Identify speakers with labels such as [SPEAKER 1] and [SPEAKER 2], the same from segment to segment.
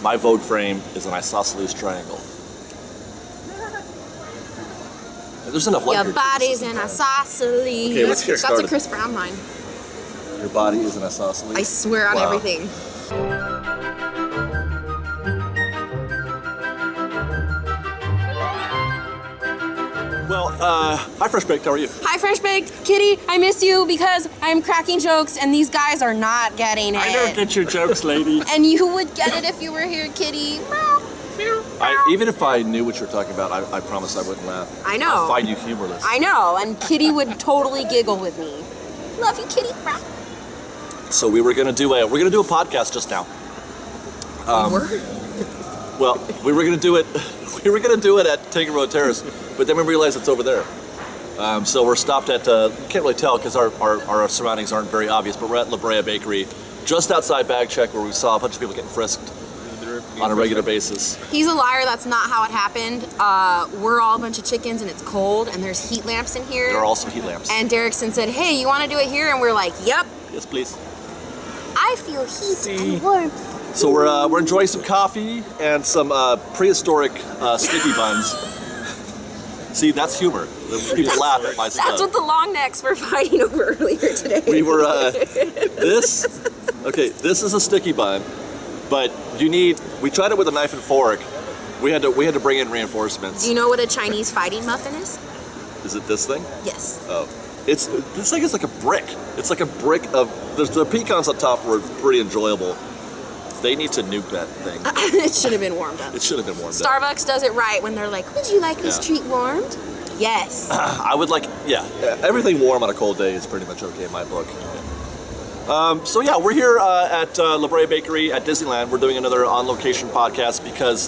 [SPEAKER 1] My vote frame is an isosceles triangle. There's enough light.
[SPEAKER 2] Your body's an isosceles.
[SPEAKER 1] Okay, let's get started.
[SPEAKER 2] That's a Chris Brown line.
[SPEAKER 1] Your body is an isosceles.
[SPEAKER 2] I swear on everything.
[SPEAKER 1] Well, hi Fresh Baked, how are you?
[SPEAKER 2] Hi Fresh Baked. Kitty, I miss you because I'm cracking jokes and these guys are not getting it.
[SPEAKER 3] I don't get your jokes, lady.
[SPEAKER 2] And you would get it if you were here, Kitty.
[SPEAKER 1] Even if I knew what you were talking about, I promise I wouldn't laugh.
[SPEAKER 2] I know.
[SPEAKER 1] I find you humorless.
[SPEAKER 2] I know, and Kitty would totally giggle with me. Love you, Kitty.
[SPEAKER 1] So we were gonna do a podcast just now. Well, we were gonna do it. We were gonna do it at Tanker Road Terrace, but then we realized it's over there. So we're stopped at. You can't really tell because our surroundings aren't very obvious, but we're at Labrea Bakery, just outside Bag Check, where we saw a bunch of people getting frisked on a regular basis.
[SPEAKER 2] He's a liar. That's not how it happened. We're all a bunch of chickens and it's cold and there's heat lamps in here.
[SPEAKER 1] There are also heat lamps.
[SPEAKER 2] And Derrickson said, "Hey, you want to do it here?" And we're like, "Yep."
[SPEAKER 1] Yes, please.
[SPEAKER 2] I feel heat and warmth.
[SPEAKER 1] So we're enjoying some coffee and some prehistoric sticky buns. See, that's humor. People laugh at my stuff.
[SPEAKER 2] That's what the long necks were fighting over earlier today.
[SPEAKER 1] We were this is a sticky bun, but we tried it with a knife and fork. We had to bring in reinforcements.
[SPEAKER 2] Do you know what a Chinese fighting muffin is?
[SPEAKER 1] Is it this thing?
[SPEAKER 2] Yes.
[SPEAKER 1] Oh. This thing is like a brick. It's like a brick of the pecans on top were pretty enjoyable. They need to nuke that thing.
[SPEAKER 2] It should have been warmed up.
[SPEAKER 1] It should have been warmed up.
[SPEAKER 2] Starbucks does it right when they're like, "Would you like this treat warmed?" Yes.
[SPEAKER 1] I would like, everything warm on a cold day is pretty much okay in my book. So yeah, we're here at Labrea Bakery at Disneyland. We're doing another on-location podcast because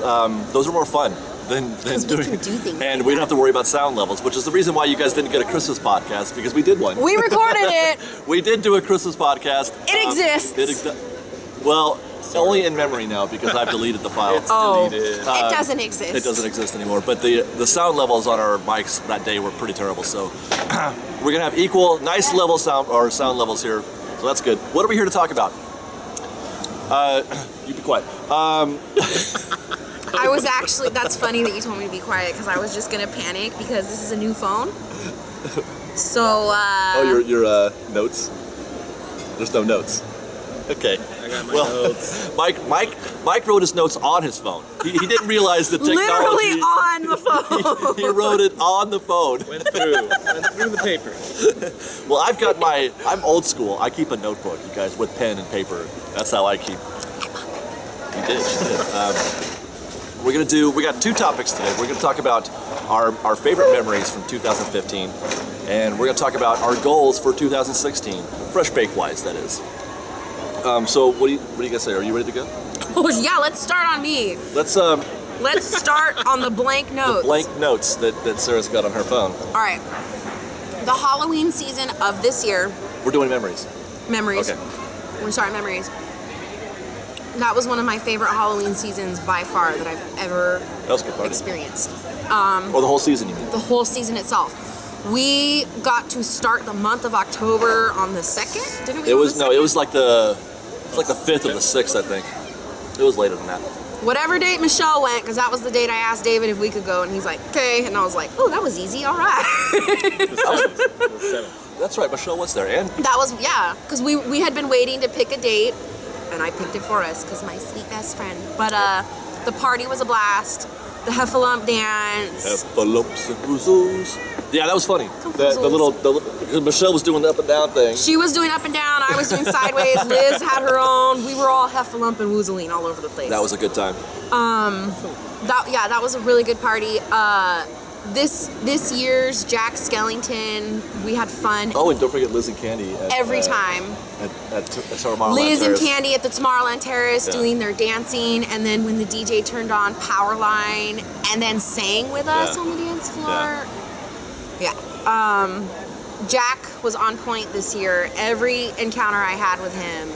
[SPEAKER 1] those are more fun than doing.
[SPEAKER 2] We can do things
[SPEAKER 1] and
[SPEAKER 2] like
[SPEAKER 1] we don't have to worry about sound levels, which is the reason why you guys didn't get a Christmas podcast, because we did one.
[SPEAKER 2] We recorded it.
[SPEAKER 1] We did do a Christmas podcast.
[SPEAKER 2] It exists.
[SPEAKER 1] Well, only in memory now because I've deleted the file.
[SPEAKER 3] It's deleted.
[SPEAKER 2] It doesn't exist.
[SPEAKER 1] It doesn't exist anymore. But the sound levels on our mics that day were pretty terrible. So we're gonna have nice level sound levels here. So that's good. What are we here to talk about? You be quiet.
[SPEAKER 2] I was actually, that's funny that you told me to be quiet because I was just gonna panic because this is a new phone. So,
[SPEAKER 1] your notes? There's no notes. Okay.
[SPEAKER 3] I got my notes.
[SPEAKER 1] Mike wrote his notes on his phone. He didn't realize the technology.
[SPEAKER 2] literally on the phone.
[SPEAKER 1] He wrote it on the phone.
[SPEAKER 3] Went through the paper.
[SPEAKER 1] Well, I'm old school. I keep a notebook, you guys, with pen and paper. That's how I keep. You did. We got two topics today. We're gonna talk about our favorite memories from 2015, and we're gonna talk about our goals for 2016, fresh baked wise, that is. So what do you guys say? Are you ready to go?
[SPEAKER 2] Oh yeah, let's start on me.
[SPEAKER 1] Let's
[SPEAKER 2] start on the blank notes.
[SPEAKER 1] The blank notes that Sarah's got on her phone.
[SPEAKER 2] All right. The Halloween season of this year.
[SPEAKER 1] We're doing memories.
[SPEAKER 2] Memories.
[SPEAKER 1] Okay.
[SPEAKER 2] We're starting memories. That was one of my favorite Halloween seasons by far that I've ever
[SPEAKER 1] That was a good party.
[SPEAKER 2] experienced.
[SPEAKER 1] Or the whole season, you mean?
[SPEAKER 2] The whole season itself. We got to start the month of October on the 2nd, didn't we?
[SPEAKER 1] It was like the 5th or the 6th, I think. It was later than that.
[SPEAKER 2] Whatever date Michelle went, because that was the date I asked David if we could go, and he's like, okay. And I was like, oh, that was easy, all right.
[SPEAKER 1] That's right, Michelle was there. And
[SPEAKER 2] That was, because we had been waiting to pick a date, and I picked it for us, because my sweet best friend. But the party was a blast. The Heffalump dance.
[SPEAKER 1] Heffalumps and woozles. Yeah, that was funny. Because Michelle was doing the up and down thing.
[SPEAKER 2] She was doing up and down, I was doing sideways, Liz had her own. We were all heffalump and woozling all over the place.
[SPEAKER 1] That was a good time.
[SPEAKER 2] That was a really good party. This year's Jack Skellington, we had fun.
[SPEAKER 1] Oh, and don't forget Liz and Candy.
[SPEAKER 2] Every time.
[SPEAKER 1] At Tomorrowland
[SPEAKER 2] Liz
[SPEAKER 1] Terrace.
[SPEAKER 2] and Candy at the Tomorrowland Terrace doing their dancing, and then when the DJ turned on Powerline and then sang with us on the dance floor. Yeah. Jack was on point this year. Every encounter I had with him,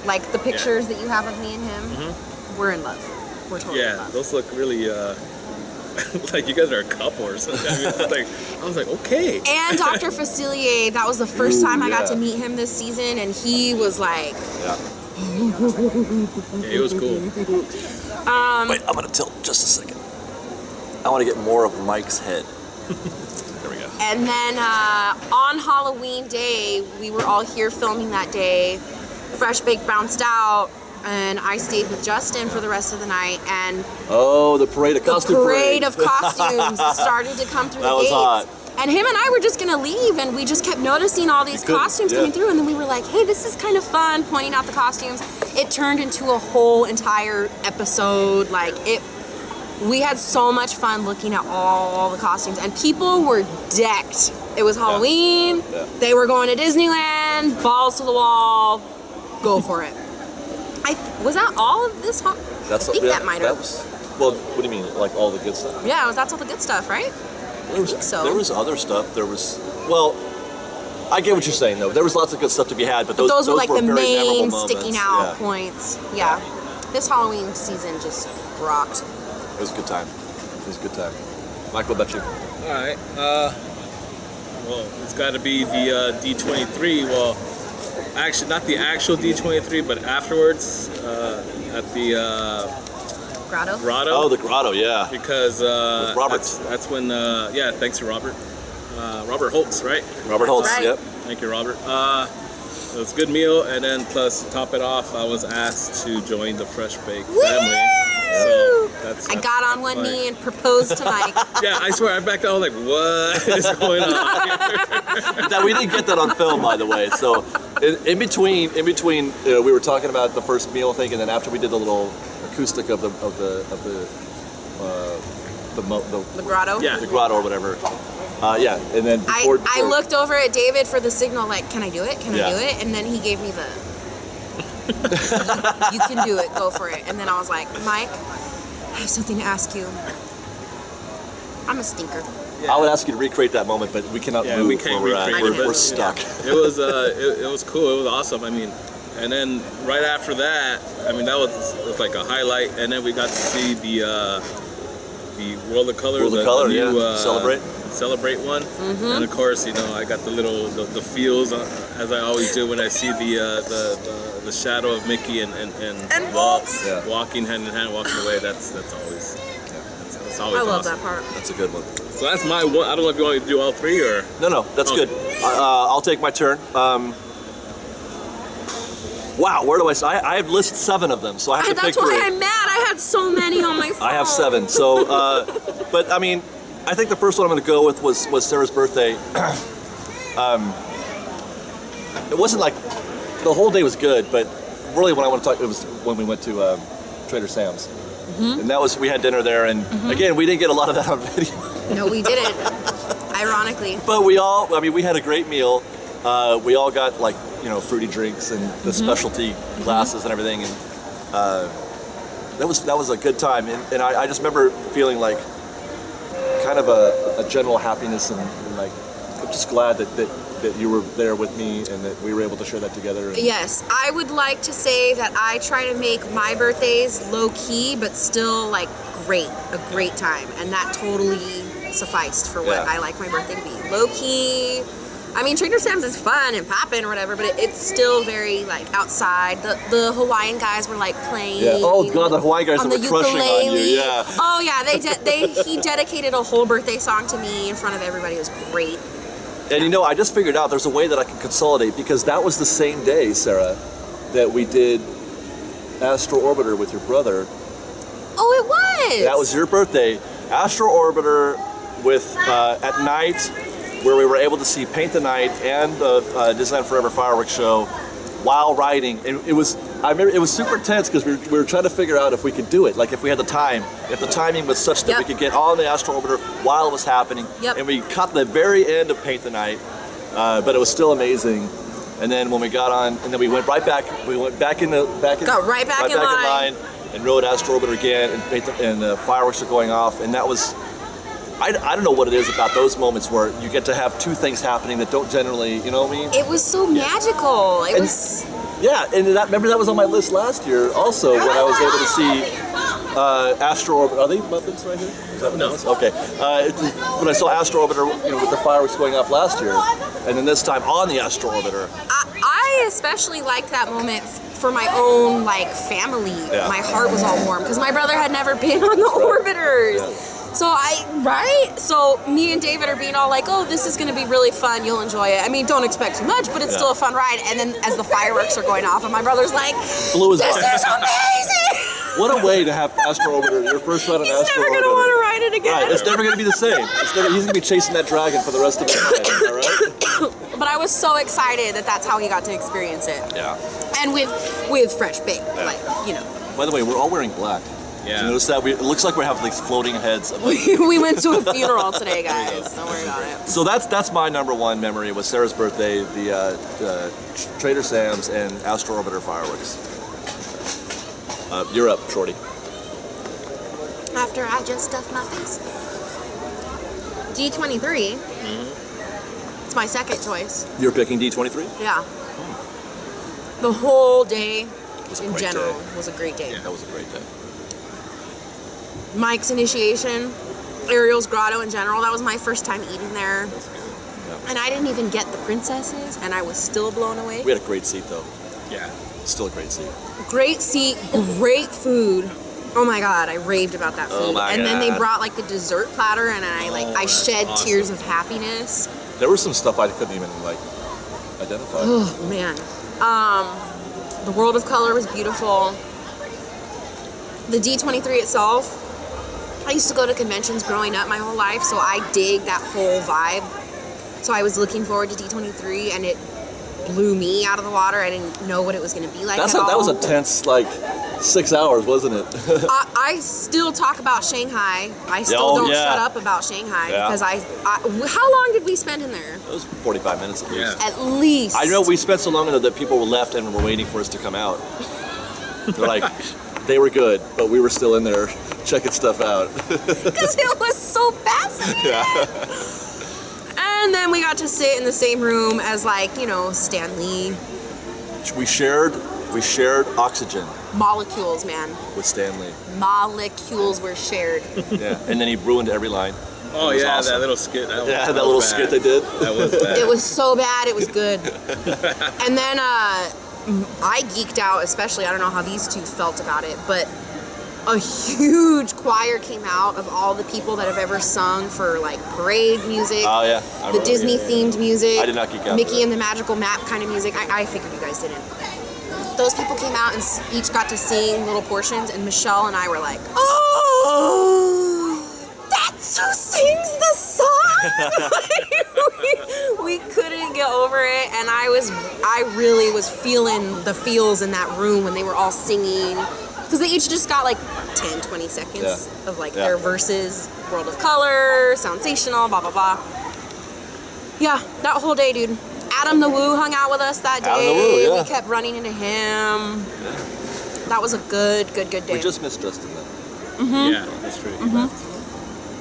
[SPEAKER 2] like the pictures that you have of me and him, we're in love. We're totally in love.
[SPEAKER 3] Those look really like you guys are a couple or something. I was like, okay.
[SPEAKER 2] And Dr. Facilier, that was the first time I got to meet him this season, and he was like,
[SPEAKER 3] Yeah, it was cool.
[SPEAKER 1] Wait, I'm gonna tilt just a second. I want to get more of Mike's head. There we go.
[SPEAKER 2] And then on Halloween day, we were all here filming that day. Fresh Baked bounced out, and I stayed with Justin for the rest of the night. And
[SPEAKER 1] Oh, the parade of costume
[SPEAKER 2] the parade of costumes started to come through
[SPEAKER 1] That
[SPEAKER 2] the
[SPEAKER 1] was
[SPEAKER 2] gates.
[SPEAKER 1] hot.
[SPEAKER 2] And him and I were just gonna leave, and we just kept noticing all these costumes coming through, and then we were like, hey, this is kind of fun, pointing out the costumes. It turned into a whole entire episode. Like, we had so much fun looking at all the costumes, and people were decked. It was Halloween, they were going to Disneyland, balls to the wall, go for it. Was that all of this? I think that might have.
[SPEAKER 1] Well, what do you mean? Like all the good stuff?
[SPEAKER 2] Yeah, that's all the good stuff, right? I think so.
[SPEAKER 1] There was other stuff. There was, well, I get what you're saying though. There was lots of good stuff to be had, but those
[SPEAKER 2] were like the
[SPEAKER 1] very memorable
[SPEAKER 2] main
[SPEAKER 1] moments.
[SPEAKER 2] sticking out points. Yeah. This Halloween season just rocked.
[SPEAKER 1] It was a good time. It was a good time. Mike, what about you?
[SPEAKER 3] All right. Well, it's got to be the D23. Well, actually, not the actual D23, but afterwards at the
[SPEAKER 2] Grotto?
[SPEAKER 3] Grotto.
[SPEAKER 1] Oh, the Grotto, yeah.
[SPEAKER 3] Because
[SPEAKER 1] With Robert.
[SPEAKER 3] that's when, thanks to Robert. Robert Holtz, right?
[SPEAKER 1] Robert Holtz,
[SPEAKER 2] Right.
[SPEAKER 1] yep.
[SPEAKER 3] Thank you, Robert. It was a good meal, and then plus to top it off, I was asked to join the Fresh Bake family. So that's
[SPEAKER 2] I got on one knee and proposed to Mike.
[SPEAKER 3] Yeah, I swear, I backed out. I was like, what is going on here?
[SPEAKER 1] That we didn't get that on film, by the way. So in between, we were talking about the first meal thing, and then after we did the little acoustic of the
[SPEAKER 2] Grotto?
[SPEAKER 3] Yeah.
[SPEAKER 1] the grotto or whatever. And then before,
[SPEAKER 2] I looked over at David for the signal, like, can I do it? Can I
[SPEAKER 1] Yeah.
[SPEAKER 2] do it? And then he gave me the, you can do it, go for it. And then I was like, Mike, I have something to ask you. I'm a stinker.
[SPEAKER 1] I would ask you to recreate that moment, but we cannot move
[SPEAKER 3] we can't
[SPEAKER 1] where we're at.
[SPEAKER 3] recreate it.
[SPEAKER 1] We're stuck.
[SPEAKER 3] It was it was cool. It was awesome. I mean, and then right after that, I mean, that was like a highlight. And then we got to see the World of Color,
[SPEAKER 1] World of Color, yeah.
[SPEAKER 3] Celebrate one. And of course, you know, I got the feels as I always do when I see the shadow of Mickey and Walt walking hand in hand, walking away. That's always. That's always
[SPEAKER 2] I love
[SPEAKER 3] awesome.
[SPEAKER 2] that part.
[SPEAKER 1] That's a good one.
[SPEAKER 3] So that's my one. I don't know if you want me to do all three or.
[SPEAKER 1] No, that's good. I'll take my turn. Wow, where do I start? I have listed 7 of them, so I have to pick 3.
[SPEAKER 2] That's why I'm mad. I had so many on my phone.
[SPEAKER 1] I have 7. So, but I mean, I think the first one I'm going to go with was Sarah's birthday. It wasn't like the whole day was good, but really when I want to talk, it was when we went to Trader Sam's, and that was we had dinner there, and again we didn't get a lot of that on video.
[SPEAKER 2] No, we didn't. Ironically.
[SPEAKER 1] But we had a great meal. We all got like, you know, fruity drinks and the specialty glasses and everything, and that was a good time. And I just remember feeling like kind of a general happiness and like I'm just glad that you were there with me and that we were able to share that together. And
[SPEAKER 2] Yes, I would like to say that I try to make my birthdays low key, but still like a great time, and that totally sufficed for what I like my birthday to be. Low key. I mean, Trader Sam's is fun and poppin' or whatever, but it's still very like outside. The Hawaiian guys were like playing.
[SPEAKER 1] Yeah. Oh God, the Hawaiian guys
[SPEAKER 2] on
[SPEAKER 1] were
[SPEAKER 2] the
[SPEAKER 1] crushing on you.
[SPEAKER 2] ukulele.
[SPEAKER 1] Yeah.
[SPEAKER 2] Oh yeah, he dedicated a whole birthday song to me in front of everybody. It was great.
[SPEAKER 1] And you know, I just figured out there's a way that I can consolidate because that was the same day, Sarah, that we did Astro Orbiter with your brother.
[SPEAKER 2] Oh, it was.
[SPEAKER 1] That was your birthday. Astro Orbiter with at night, where we were able to see Paint the Night and the Disneyland Forever fireworks show while riding. And I remember it was super tense because we were trying to figure out if we could do it, like if we had the time, if the timing was such that we could get on the Astro Orbiter while it was happening. And we caught the very end of Paint the Night, but it was still amazing. And then when we got on, and then we went right back. We went got right back in line and rode Astro Orbiter again, and the fireworks are going off, and that was. I don't know what it is about those moments where you get to have 2 things happening that don't generally, you know what I mean?
[SPEAKER 2] It was so magical.
[SPEAKER 1] Yeah, and remember that was on my list last year also when I was able to see Astro Orbiter. Are they muffins right here? Is that what
[SPEAKER 3] No.
[SPEAKER 1] that was? Okay. When I saw Astro Orbiter, with the fireworks going off last year, and then this time on the Astro Orbiter.
[SPEAKER 2] I especially liked that moment for my own family.
[SPEAKER 1] Yeah.
[SPEAKER 2] My heart was all warm because my brother had never been on the orbiters.
[SPEAKER 1] Yeah.
[SPEAKER 2] So me and David are being all like, oh, this is gonna be really fun, you'll enjoy it. I mean, don't expect too much, but it's still a fun ride. And then as the fireworks are going off, and my brother's like,
[SPEAKER 1] Blue is
[SPEAKER 2] this is amazing!
[SPEAKER 1] What a way to have Astro Orbiter, your first ride on
[SPEAKER 2] He's
[SPEAKER 1] Astro
[SPEAKER 2] never
[SPEAKER 1] Orbiter.
[SPEAKER 2] gonna want to ride it again.
[SPEAKER 1] Right, it's never gonna be the same. He's gonna be chasing that dragon for the rest of his life, all right?
[SPEAKER 2] But I was so excited that that's how he got to experience it.
[SPEAKER 1] Yeah.
[SPEAKER 2] And with fresh baked,
[SPEAKER 1] By the way, we're all wearing black.
[SPEAKER 3] Yeah.
[SPEAKER 1] Did you notice that? It looks like we have these floating heads.
[SPEAKER 2] We went to a funeral today, guys. Don't worry about it.
[SPEAKER 1] So that's my number one memory was Sarah's birthday, the Trader Sam's and Astro Orbiter fireworks. You're up, Shorty.
[SPEAKER 2] After I just stuffed my face. D23. It's my second choice.
[SPEAKER 1] You're picking D23?
[SPEAKER 2] Yeah. The whole day,
[SPEAKER 1] was a
[SPEAKER 2] in
[SPEAKER 1] great
[SPEAKER 2] general,
[SPEAKER 1] day.
[SPEAKER 2] was a great day.
[SPEAKER 1] Yeah, that was a great day.
[SPEAKER 2] Mike's initiation, Ariel's Grotto in general, that was my first time eating there.
[SPEAKER 1] Yeah.
[SPEAKER 2] And I didn't even get the princesses, and I was still blown away.
[SPEAKER 1] We had a great seat though.
[SPEAKER 3] Yeah.
[SPEAKER 1] Still a great seat.
[SPEAKER 2] Great seat, great food. Oh my god, I raved about that food.
[SPEAKER 1] Oh my
[SPEAKER 2] and then they
[SPEAKER 1] God.
[SPEAKER 2] brought the dessert platter, and I shed
[SPEAKER 3] awesome.
[SPEAKER 2] tears of happiness.
[SPEAKER 1] There was some stuff I couldn't even identify.
[SPEAKER 2] Oh man. The world of color was beautiful. The D23 itself, I used to go to conventions growing up my whole life, so I dig that whole vibe. So I was looking forward to D23, and it blew me out of the water. I didn't know what it was going to be like at all.
[SPEAKER 1] That was a tense 6 hours, wasn't it?
[SPEAKER 2] I still talk about Shanghai. I still don't shut up about Shanghai because how long did we spend in there?
[SPEAKER 1] It was 45 minutes at least.
[SPEAKER 3] Yeah.
[SPEAKER 2] At least.
[SPEAKER 1] I know we spent so long that people were left and were waiting for us to come out. They're like, they were good, but we were still in there checking stuff out.
[SPEAKER 2] Because it was so fascinating.
[SPEAKER 1] Yeah.
[SPEAKER 2] And then we got to sit in the same room as Stan Lee.
[SPEAKER 1] We shared oxygen
[SPEAKER 2] Molecules, man.
[SPEAKER 1] with Stanley.
[SPEAKER 2] Molecules were shared.
[SPEAKER 1] Yeah, and then he ruined every line.
[SPEAKER 3] Oh
[SPEAKER 1] It was
[SPEAKER 3] yeah,
[SPEAKER 1] awesome.
[SPEAKER 3] that little skit.
[SPEAKER 1] That little
[SPEAKER 3] was
[SPEAKER 1] skit
[SPEAKER 3] bad.
[SPEAKER 1] they did.
[SPEAKER 3] That was bad.
[SPEAKER 2] It was so bad, it was good. And then I geeked out, especially, I don't know how these two felt about it, but a huge choir came out of all the people that have ever sung for parade music.
[SPEAKER 1] Oh yeah. I
[SPEAKER 2] The
[SPEAKER 1] remember.
[SPEAKER 2] Disney themed music.
[SPEAKER 1] I did not geek out
[SPEAKER 2] Mickey
[SPEAKER 1] for that.
[SPEAKER 2] and the Magical Map kind of music. I figured you guys didn't. Those people came out and each got to sing little portions, and Michelle and I were like, oh, that's who sings the song. we couldn't get over it, and I really was feeling the feels in that room when they were all singing. Because they each just got 10, 20 seconds of their verses, World of Color, Soundsational, blah, blah, blah. Yeah, that whole day, dude. Adam the Woo hung out with us that day.
[SPEAKER 1] Adam the Woo, yeah.
[SPEAKER 2] We kept running into him. That was a good day.
[SPEAKER 1] We just missed Justin then.
[SPEAKER 3] Yeah, that's true.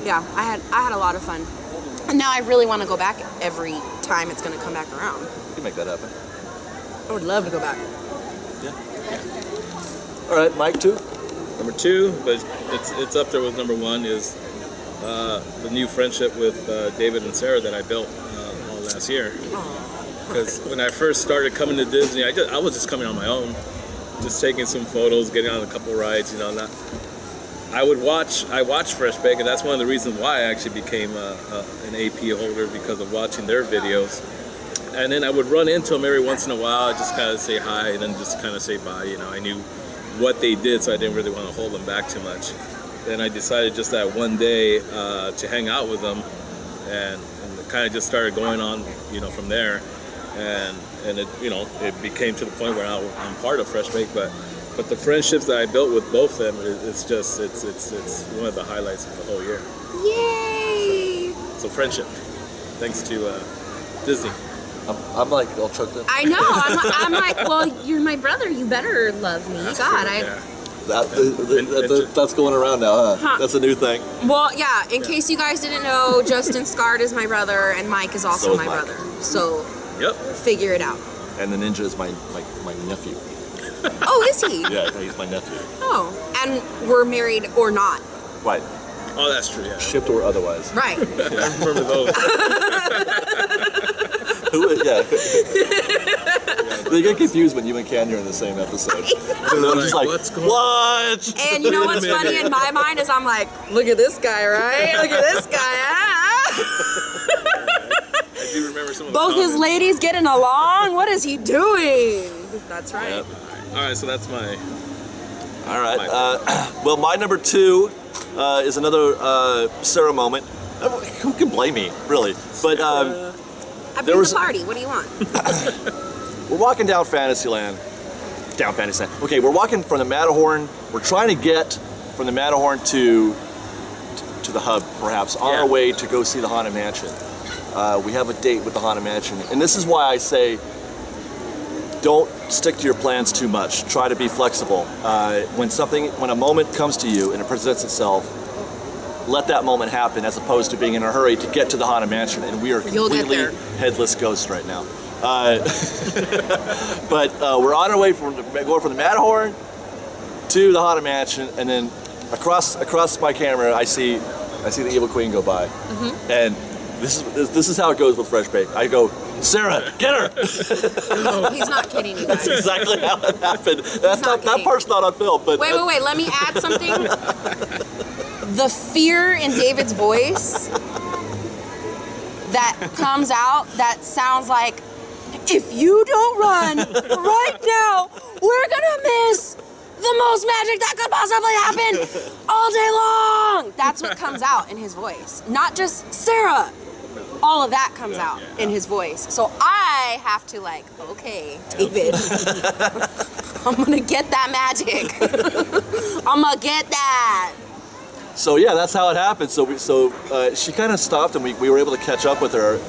[SPEAKER 2] Yeah, I had a lot of fun. And now I really want to go back every time it's going to come back around.
[SPEAKER 1] We can make that happen.
[SPEAKER 2] I would love to go back.
[SPEAKER 1] Yeah. All right, Mike, 2.
[SPEAKER 3] Number 2, but it's up there with number 1 is the new friendship with David and Sarah that I built all last year. Because when I first started coming to Disney, I was just coming on my own, just taking some photos, getting on a couple rides, I watched Fresh Bake, and that's one of the reasons why I actually became an AP holder, because of watching their videos. And then I would run into them every once in a while, I just kind of say hi and then just kind of say bye. I knew what they did, so I didn't really want to hold them back too much. Then I decided just that one day to hang out with them, and it kind of just started going on, from there. And it, it became to the point where I'm part of Fresh Bake, but the friendships that I built with both of them, it's one of the highlights of the whole year.
[SPEAKER 2] Yay!
[SPEAKER 3] So friendship, thanks to Disney.
[SPEAKER 1] I'm all choked up.
[SPEAKER 2] I know. I'm like, well, you're my brother. You better love me.
[SPEAKER 3] That's
[SPEAKER 2] God,
[SPEAKER 3] true,
[SPEAKER 2] I.
[SPEAKER 3] yeah.
[SPEAKER 1] That's going around now, huh?
[SPEAKER 2] Huh.
[SPEAKER 1] That's a new thing.
[SPEAKER 2] Well, yeah. In case you guys didn't know, Justin Scard is my brother, and Mike is also
[SPEAKER 1] So is
[SPEAKER 2] my
[SPEAKER 1] Mike.
[SPEAKER 2] brother. So
[SPEAKER 3] Yep.
[SPEAKER 2] figure it out.
[SPEAKER 1] And the ninja is my nephew.
[SPEAKER 2] Oh, is he?
[SPEAKER 1] Yeah, he's my nephew.
[SPEAKER 2] Oh, and we're married or not.
[SPEAKER 1] Right.
[SPEAKER 3] Oh, that's true. Yeah.
[SPEAKER 1] Shipped or otherwise.
[SPEAKER 2] Right.
[SPEAKER 3] I remember those.
[SPEAKER 1] Yeah. They get confused when you and Candy are in the same episode. They're just like,
[SPEAKER 3] what's going
[SPEAKER 1] what?
[SPEAKER 2] And you know what's funny in my mind is I'm like, look at this guy, right? Look at this guy. Ah.
[SPEAKER 3] I do remember some of the
[SPEAKER 2] Both his
[SPEAKER 3] comments.
[SPEAKER 2] ladies getting along. What is he doing? That's right.
[SPEAKER 1] Yep.
[SPEAKER 3] All right, so that's my.
[SPEAKER 1] All right. Well, my number 2 is another Sarah moment. Who can blame me, really? But
[SPEAKER 2] I
[SPEAKER 1] there
[SPEAKER 2] bring
[SPEAKER 1] was-
[SPEAKER 2] the party. What do you want?
[SPEAKER 1] we're walking down Fantasyland. Okay, we're walking from the Matterhorn. We're trying to get from the Matterhorn to the hub, perhaps, on our way to go see the Haunted Mansion. We have a date with the Haunted Mansion, and this is why I say don't stick to your plans too much. Try to be flexible. When a moment comes to you and it presents itself, let that moment happen as opposed to being in a hurry to get to the Haunted Mansion, and we are
[SPEAKER 2] You'll get
[SPEAKER 1] completely
[SPEAKER 2] there.
[SPEAKER 1] headless ghosts right now. But we're on our way going from the Matterhorn to the Haunted Mansion, and then across my camera, I see the Evil Queen go by, and this is how it goes with Fresh Bake. I go, Sarah, get her.
[SPEAKER 2] He's not kidding you guys.
[SPEAKER 1] That's exactly how it happened. That's
[SPEAKER 2] not
[SPEAKER 1] not that
[SPEAKER 2] kidding.
[SPEAKER 1] part's not on film, but
[SPEAKER 2] Wait. Let me add something. The fear in David's voice that comes out, that sounds like, if you don't run right now, we're gonna miss the most magic that could possibly happen all day long. That's what comes out in his voice. Not just Sarah. All of that comes out in his voice. So I have to okay, David, I'm gonna get that magic. I'm gonna get that.
[SPEAKER 1] So yeah, that's how it happened. So she kind of stopped, and we were able to catch up with her,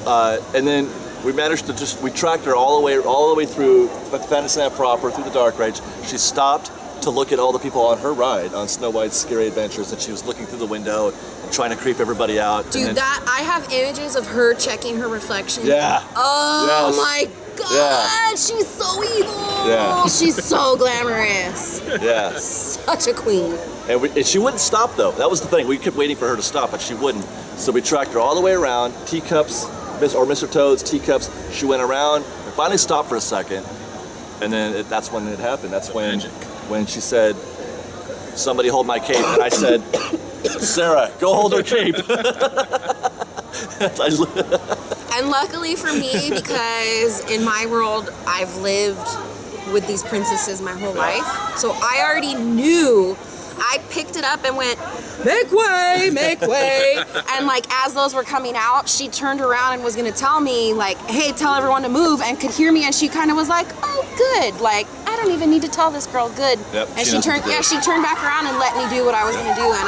[SPEAKER 1] and then we managed to we tracked her all the way through Fantasyland proper, through the dark ride. She stopped to look at all the people on her ride on Snow White's Scary Adventures, and she was looking through the window and trying to creep everybody out.
[SPEAKER 2] Dude, I have images of her checking her reflection.
[SPEAKER 1] Yeah.
[SPEAKER 2] Oh
[SPEAKER 1] Yes.
[SPEAKER 2] my God,
[SPEAKER 1] Yeah.
[SPEAKER 2] she's so evil.
[SPEAKER 1] Yeah.
[SPEAKER 2] She's so glamorous.
[SPEAKER 1] Yeah.
[SPEAKER 2] Such a queen.
[SPEAKER 1] And she wouldn't stop though. That was the thing. We kept waiting for her to stop, but she wouldn't. So we tracked her all the way around. Teacups, or Mr. Toad's teacups. She went around and finally stopped for a second, and then that's when it happened. That's when she said, "Somebody hold my cape," and I said, "Sarah, go hold her cape."
[SPEAKER 2] And luckily for me, because in my world, I've lived with these princesses my whole life. So I already knew. I picked it up and went, make way, make way. And as those were coming out, she turned around and was gonna tell me hey, tell everyone to move, and could hear me, and she kind of was like, oh, good. I don't even need to tell this girl good.
[SPEAKER 1] Yep,
[SPEAKER 2] and
[SPEAKER 1] she
[SPEAKER 2] she turned back around and let me do what I was gonna do, and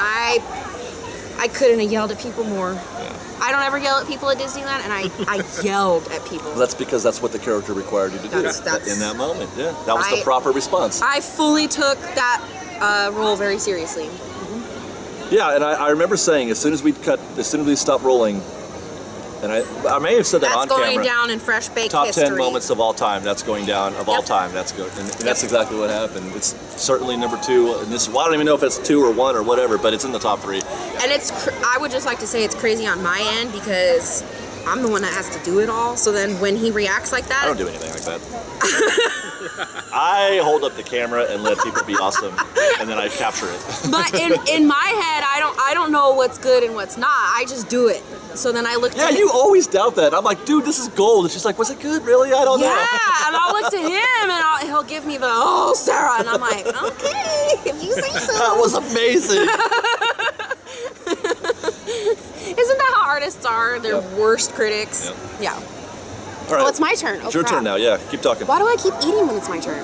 [SPEAKER 2] I couldn't have yelled at people more. Yeah. I don't ever yell at people at Disneyland, and I yelled at people.
[SPEAKER 1] That's because that's what the character required you to do in that moment. Yeah, that was the proper response.
[SPEAKER 2] I fully took that role very seriously.
[SPEAKER 1] Yeah, and I remember saying as soon as we stopped rolling, and I may have said that on camera.
[SPEAKER 2] That's going down in Fresh Bake
[SPEAKER 1] top
[SPEAKER 2] history.
[SPEAKER 1] 10 moments of all time. That's going down all time. That's good, and that's exactly what happened. It's certainly number 2 in this. Well, I don't even know if it's 2 or 1 or whatever, but it's in the top 3.
[SPEAKER 2] And I would just like to say it's crazy on my end because I'm the one that has to do it all. So then when he reacts like that,
[SPEAKER 1] I don't do anything like that. I hold up the camera and let people be awesome, and then I capture it.
[SPEAKER 2] But in my head, I don't know what's good and what's not. I just do it. So then I look to him.
[SPEAKER 1] You always doubt that. I'm like, dude, this is gold. And she's like, was it good, really? I don't know.
[SPEAKER 2] Yeah, and I'll look to him and he'll give me the, oh, Sarah. And I'm like, okay, if you say so.
[SPEAKER 1] That was amazing.
[SPEAKER 2] Isn't that how artists are? They're worst critics.
[SPEAKER 1] Yep.
[SPEAKER 2] Yeah.
[SPEAKER 1] All right.
[SPEAKER 2] Oh, it's my turn. Oh,
[SPEAKER 1] It's your
[SPEAKER 2] crap.
[SPEAKER 1] turn now. Yeah, keep talking.
[SPEAKER 2] Why do I keep eating when it's my turn?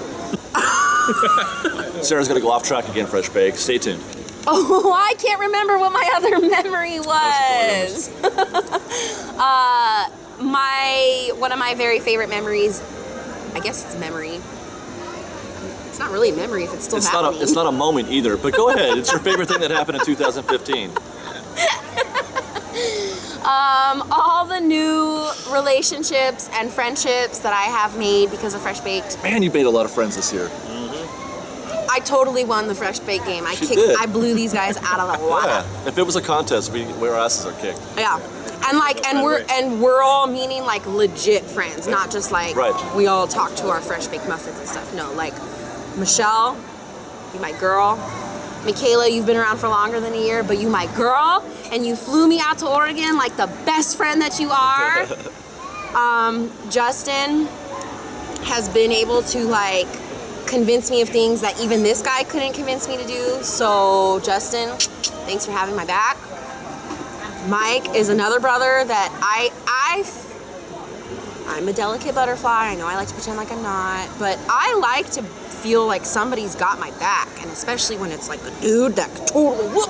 [SPEAKER 1] Sarah's going to go off track again, Fresh Bake. Stay tuned.
[SPEAKER 2] Oh, I can't remember what my other memory was. One of my very favorite memories, I guess it's memory. It's not really a memory if it's still happening.
[SPEAKER 1] It's not a moment either, but go ahead. It's your favorite thing that happened in 2015.
[SPEAKER 2] All the new relationships and friendships that I have made because of Fresh Baked.
[SPEAKER 1] Man, you made a lot of friends this year.
[SPEAKER 2] I totally won the fresh bake game. I blew these guys out of the water.
[SPEAKER 1] Yeah. If it was a contest, our asses are kicked.
[SPEAKER 2] Yeah. And we're all meaning like legit friends, not just like we all talk to our fresh baked muffins and stuff. No, like Michelle, you my girl. Michaela, you've been around for longer than a year, but you my girl, and you flew me out to Oregon like the best friend that you are. Justin has been able to like convince me of things that even this guy couldn't convince me to do. So Justin, thanks for having my back. Mike is another brother that I'm a delicate butterfly. I know I like to pretend like I'm not, but I like to feel like somebody's got my back, and especially when it's like a dude that could totally whoop.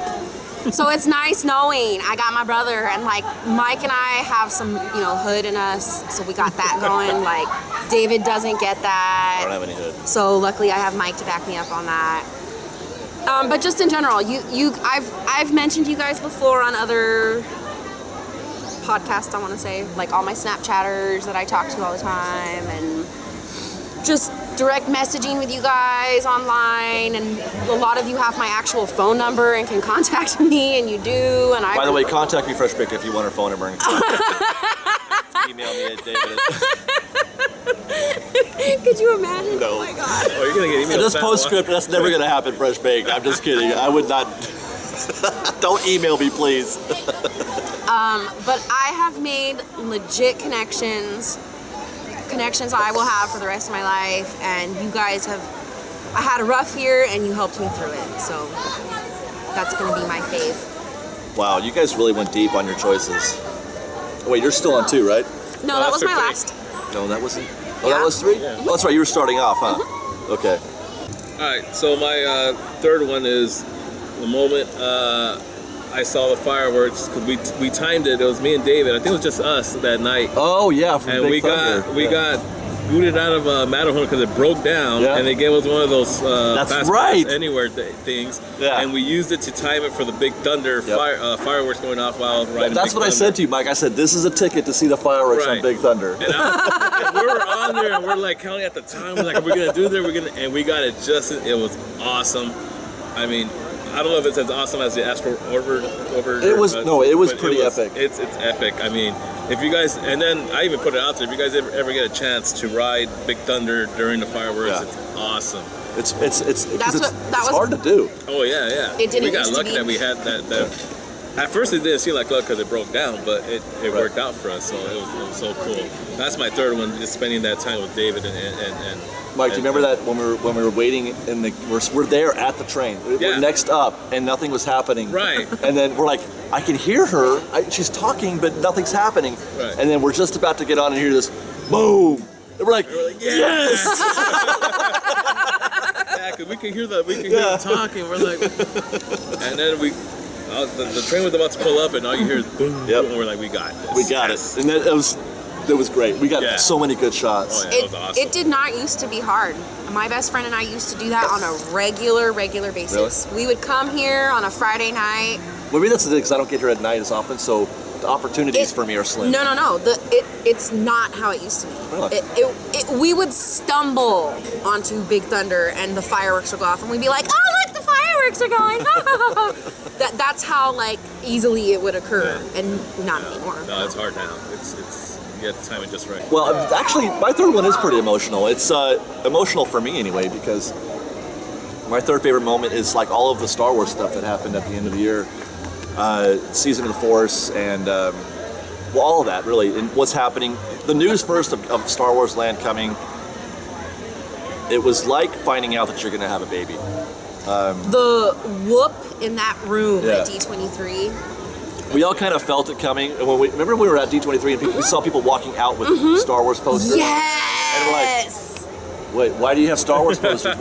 [SPEAKER 2] So it's nice knowing I got my brother, and like Mike and I have some, hood in us, so we got that going. Like David doesn't get that.
[SPEAKER 1] I don't have any hood.
[SPEAKER 2] So luckily I have Mike to back me up on that. But just in general, I've mentioned you guys before on other podcasts, I want to say, like all my Snapchatters that I talk to all the time, and just direct messaging with you guys online, and a lot of you have my actual phone number and can contact me, and you do. And
[SPEAKER 1] by the way, contact me Fresh Baked if you want her phone number. Email me at David.
[SPEAKER 2] Could you imagine?
[SPEAKER 1] No.
[SPEAKER 2] Oh my god.
[SPEAKER 3] Oh, you're gonna get emailed.
[SPEAKER 1] This postscript, that's never gonna happen, Fresh Baked. I'm just kidding. I would not. Don't email me, please.
[SPEAKER 2] But I have made legit connections I will have for the rest of my life, and you guys I had a rough year and you helped me through it, so that's gonna be my fave.
[SPEAKER 1] Wow, you guys really went deep on your choices. Wait, you're still on 2, right?
[SPEAKER 2] No, that was my last.
[SPEAKER 1] No, that wasn't. Oh, that was 3?
[SPEAKER 3] Yeah.
[SPEAKER 1] Oh, that's right, you were starting off, huh? Okay.
[SPEAKER 3] Alright, so my third one is the moment I saw the fireworks, because we timed it. It was me and David. I think it was just us that night.
[SPEAKER 1] Oh yeah, from
[SPEAKER 3] and
[SPEAKER 1] Big
[SPEAKER 3] we
[SPEAKER 1] Thunder.
[SPEAKER 3] got booted out of Matterhorn because it broke down, and they gave us one of those
[SPEAKER 1] That's
[SPEAKER 3] fast
[SPEAKER 1] right.
[SPEAKER 3] pass anywhere things,
[SPEAKER 1] Yeah.
[SPEAKER 3] and we used it to time it for the Big Thunder fireworks going off while riding.
[SPEAKER 1] That's
[SPEAKER 3] Big
[SPEAKER 1] what I
[SPEAKER 3] Thunder.
[SPEAKER 1] said to you, Mike. I said this is a ticket to see the fireworks on
[SPEAKER 3] Right.
[SPEAKER 1] Big Thunder.
[SPEAKER 3] And we were on there, and we're like counting at the time. We're like, are we gonna do this? And we got it just. It was awesome. I mean, I don't know if it's as awesome as the Astro Over.
[SPEAKER 1] It was pretty epic.
[SPEAKER 3] It's epic. I mean, if you guys, and then I even put it out there. If you guys ever get a chance to ride Big Thunder during the fireworks, it's awesome.
[SPEAKER 1] It's hard to do.
[SPEAKER 3] Oh yeah.
[SPEAKER 2] It didn't
[SPEAKER 3] we got
[SPEAKER 2] used to
[SPEAKER 3] lucky
[SPEAKER 2] be.
[SPEAKER 3] that we had that. At first, it didn't seem like luck because it broke down, but it worked out for us. So it was so cool. That's my third one. Just spending that time with David and
[SPEAKER 1] Mike, do you remember that when we were waiting we're there at the train. We're next up and nothing was happening.
[SPEAKER 3] Right.
[SPEAKER 1] And then we're like, I can hear her. She's talking, but nothing's happening.
[SPEAKER 3] Right.
[SPEAKER 1] And then we're just about to get on and hear this boom. And we're like, yes.
[SPEAKER 3] Yeah, because we can hear them talking. We're like, and then the train was about to pull up, and all you hear is boom, boom, and we're like, we got this.
[SPEAKER 1] We got it. And it was great. We got so many good shots.
[SPEAKER 3] Oh, yeah, it was awesome.
[SPEAKER 2] It did not used to be hard. My best friend and I used to do that on a regular basis.
[SPEAKER 1] Really?
[SPEAKER 2] We would come here on a Friday night.
[SPEAKER 1] Well, maybe that's the thing, because I don't get here at night as often, so the opportunities for me are slim.
[SPEAKER 2] No. It's not how it used to be.
[SPEAKER 1] Really?
[SPEAKER 2] We would stumble onto Big Thunder and the fireworks would go off, and we'd be like, oh, look, the fireworks are going. That's how like easily it would occur, and not anymore.
[SPEAKER 3] No, it's hard now. It's you have to time it just right.
[SPEAKER 1] Well, actually, my third one is pretty emotional. It's emotional for me anyway, because my third favorite moment is like all of the Star Wars stuff that happened at the end of the year. Season of the Force and all of that really, and what's happening. The news first of Star Wars Land coming. It was like finding out that you're going to have a baby.
[SPEAKER 2] The whoop in that room at D23.
[SPEAKER 1] We all kind of felt it coming. And remember when we were at D23 and we saw people walking out with Star Wars posters?
[SPEAKER 2] Yes!
[SPEAKER 1] And we're like, wait, why do you have Star Wars posters?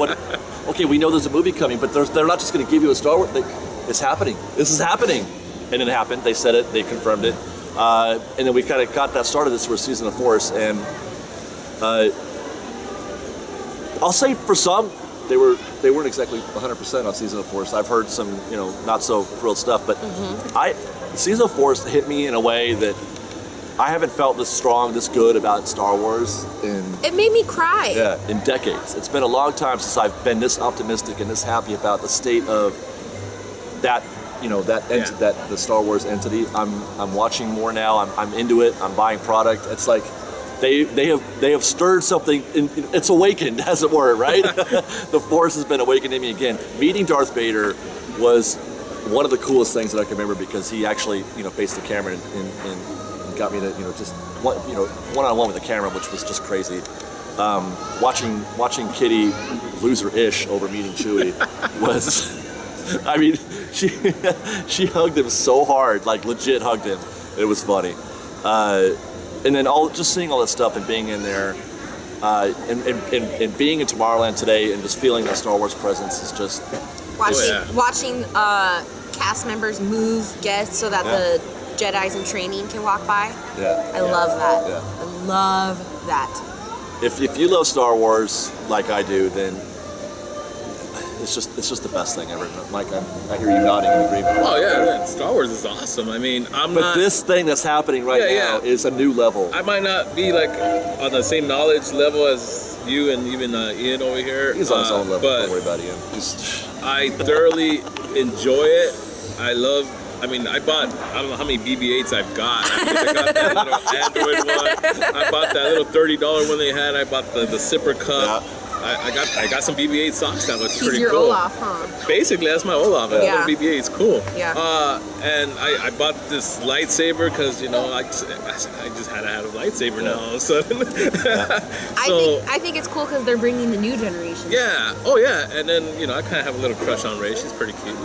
[SPEAKER 1] Okay, we know there's a movie coming, but they're not just going to give you a Star Wars. It's happening. This is happening. And it happened. They said it. They confirmed it. And then we kind of got that started. This was Season of Force. And I'll say for some, they weren't exactly 100% on Season of Force. I've heard some, not so thrilled stuff. But Season of Force hit me in a way that I haven't felt this strong, this good about Star Wars
[SPEAKER 2] It made me cry.
[SPEAKER 1] in decades. It's been a long time since I've been this optimistic and this happy about the state of that, that the Star Wars entity. I'm watching more now. I'm into it. I'm buying product. It's like they have stirred something. It's awakened, as it were, right? The Force has been awakened in me again. Meeting Darth Vader was one of the coolest things that I can remember because he actually, faced the camera and got me to, just one-on-one with the camera, which was just crazy. Watching Kitty lose her ish over meeting Chewie was, I mean, she hugged him so hard, like legit hugged him. It was funny. And then just seeing all that stuff and being in there, and being in Tomorrowland today and just feeling that Star Wars presence is just
[SPEAKER 2] watching cast members move guests so that the Jedis in training can walk by. I love that. I love that.
[SPEAKER 1] If you love Star Wars like I do, then it's just the best thing ever. Mike, I hear you nodding in agreement.
[SPEAKER 3] Oh yeah, Star Wars is awesome. I mean,
[SPEAKER 1] But this thing that's happening right now is a new level.
[SPEAKER 3] I might not be like on the same knowledge level as you and even Ian over here.
[SPEAKER 1] He's on his own level.
[SPEAKER 3] But
[SPEAKER 1] don't worry about Ian.
[SPEAKER 3] I thoroughly enjoy it. I don't know how many BB-8s I've got. I got that little Android one. I bought that little $30 one they had. I bought the sipper cup.
[SPEAKER 1] Yeah.
[SPEAKER 3] I got some BB-8 socks now, which is pretty
[SPEAKER 2] your
[SPEAKER 3] cool.
[SPEAKER 2] Olaf, huh?
[SPEAKER 3] Basically, that's my Olaf.
[SPEAKER 2] Yeah.
[SPEAKER 3] BB-8 is cool.
[SPEAKER 2] Yeah.
[SPEAKER 3] And I bought this lightsaber because I just had to have a lightsaber now all of a sudden.
[SPEAKER 2] I think it's cool because they're bringing the new generation.
[SPEAKER 3] Yeah. Oh yeah. And then I kind of have a little crush on Rey. She's pretty cute.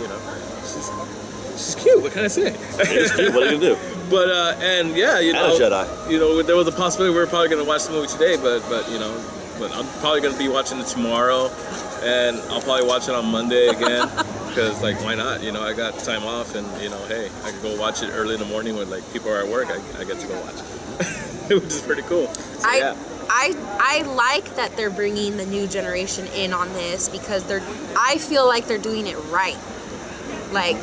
[SPEAKER 3] She's cute. What can I say?
[SPEAKER 1] It's cute. What are you gonna do?
[SPEAKER 3] But and yeah,
[SPEAKER 1] And a Jedi.
[SPEAKER 3] There was a possibility we were probably gonna watch the movie today, but I'm probably gonna be watching it tomorrow, and I'll probably watch it on Monday again, because why not? I got time off, and hey, I could go watch it early in the morning when people are at work. I get to go watch it, which is pretty cool. So,
[SPEAKER 2] I like that they're bringing the new generation in on this because I feel like they're doing it right. Like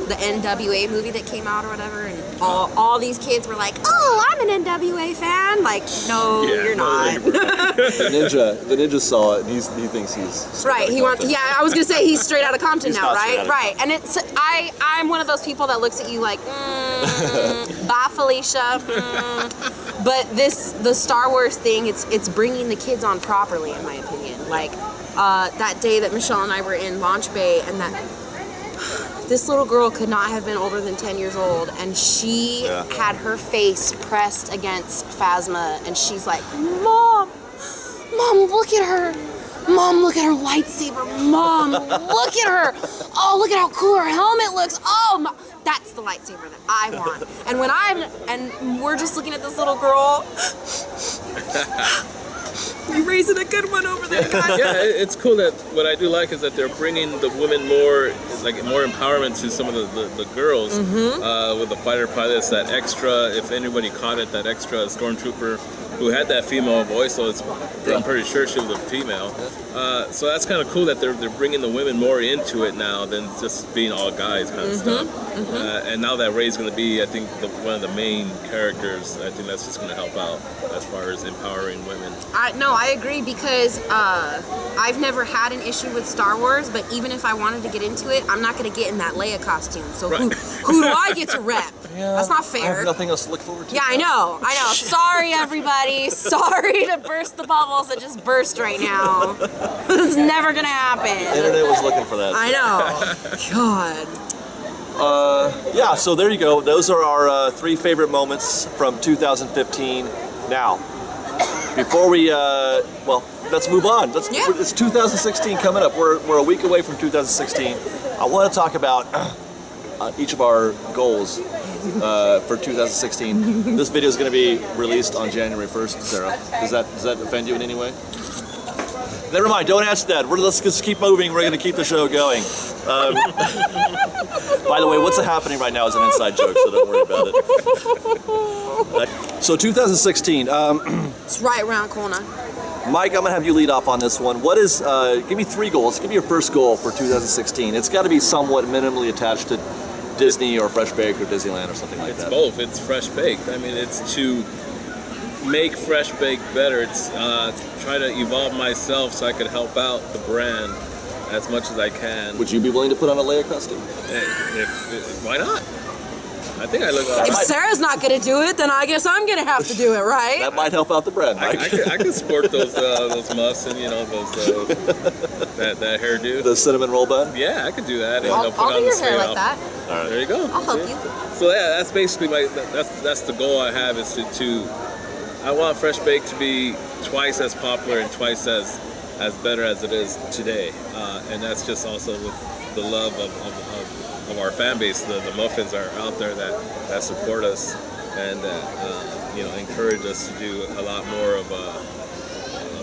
[SPEAKER 2] the NWA movie that came out or whatever, and all these kids were like, "Oh, I'm an NWA fan." Like, no, you're not.
[SPEAKER 1] The ninja saw it, and he thinks he's
[SPEAKER 2] right. I was gonna say he's straight out of Compton now, right?
[SPEAKER 1] Right.
[SPEAKER 2] And I'm one of those people that looks at you like, bye, Felicia. But the Star Wars thing, it's bringing the kids on properly, in my opinion. Like that day that Michelle and I were in Launch Bay, and this little girl could not have been older than 10 years old, and she had her face pressed against Phasma, and she's like, Mom, look at her. Mom, look at her lightsaber. Mom, look at her. Oh, look at how cool her helmet looks. Oh, that's the lightsaber that I want. And we're just looking at this little girl. You're raising a good one over there, guys.
[SPEAKER 3] Yeah, it's cool that what I do like is that they're bringing the women more empowerment to some of the girls with the fighter pilots. That extra, if anybody caught it, that extra stormtrooper who had that female voice, so I'm pretty sure she was a female. So that's kind of cool that they're bringing the women more into it now than just being all guys kind of stuff. And now that Rey's going to be, I think, one of the main characters, I think that's just going to help out as far as empowering women.
[SPEAKER 2] I agree because I've never had an issue with Star Wars, but even if I wanted to get into it, I'm not going to get in that Leia costume. So who do I get to rep? That's not fair.
[SPEAKER 1] I have nothing else to look forward to.
[SPEAKER 2] Yeah, I know. Sorry, everybody. Sorry to burst the bubbles that just burst right now. It's never going to happen.
[SPEAKER 1] The internet was looking for that.
[SPEAKER 2] I know. God.
[SPEAKER 1] So there you go. Those are our 3 favorite moments from 2015. Now, before we, let's move on. It's 2016 coming up. We're a week away from 2016. I want to talk about each of our goals for 2016. This video is going to be released on January 1st, Sarah. Does that offend you in any way? Never mind, don't ask that. Let's just keep moving. We're going to keep the show going. By the way, what's happening right now is an inside joke, so don't worry about it. So 2016.
[SPEAKER 2] It's right around the corner.
[SPEAKER 1] Mike, I'm going to have you lead off on this one. What is, give me 3 goals. Give me your first goal for 2016. It's got to be somewhat minimally attached to Disney or Fresh Baked or Disneyland or something like
[SPEAKER 3] It's
[SPEAKER 1] that?
[SPEAKER 3] both. It's fresh baked. I mean, it's to make fresh baked better. It's try to evolve myself so I could help out the brand as much as I can.
[SPEAKER 1] Would you be willing to put on a Leia costume?
[SPEAKER 3] Why not? I think I look all
[SPEAKER 2] If
[SPEAKER 3] right.
[SPEAKER 2] Sarah's not gonna do it, then I guess I'm gonna have to do it, right?
[SPEAKER 1] That might help out the brand, Mike.
[SPEAKER 3] I could sport those muffs and those that hairdo.
[SPEAKER 1] The cinnamon roll bun?
[SPEAKER 3] Yeah, I could do that. And,
[SPEAKER 2] I'll
[SPEAKER 3] put
[SPEAKER 2] do
[SPEAKER 3] on
[SPEAKER 2] your
[SPEAKER 3] the
[SPEAKER 2] hair
[SPEAKER 3] sleeve
[SPEAKER 2] like
[SPEAKER 3] off.
[SPEAKER 2] that.
[SPEAKER 1] All right.
[SPEAKER 3] There you go.
[SPEAKER 2] I'll help
[SPEAKER 3] See?
[SPEAKER 2] you.
[SPEAKER 3] So yeah, that's basically that's the goal I have is to I want Fresh Baked to be twice as popular and twice as better as it is today, and that's just also with the love of our fan base. The muffins are out there that support us and encourage us to do a lot more of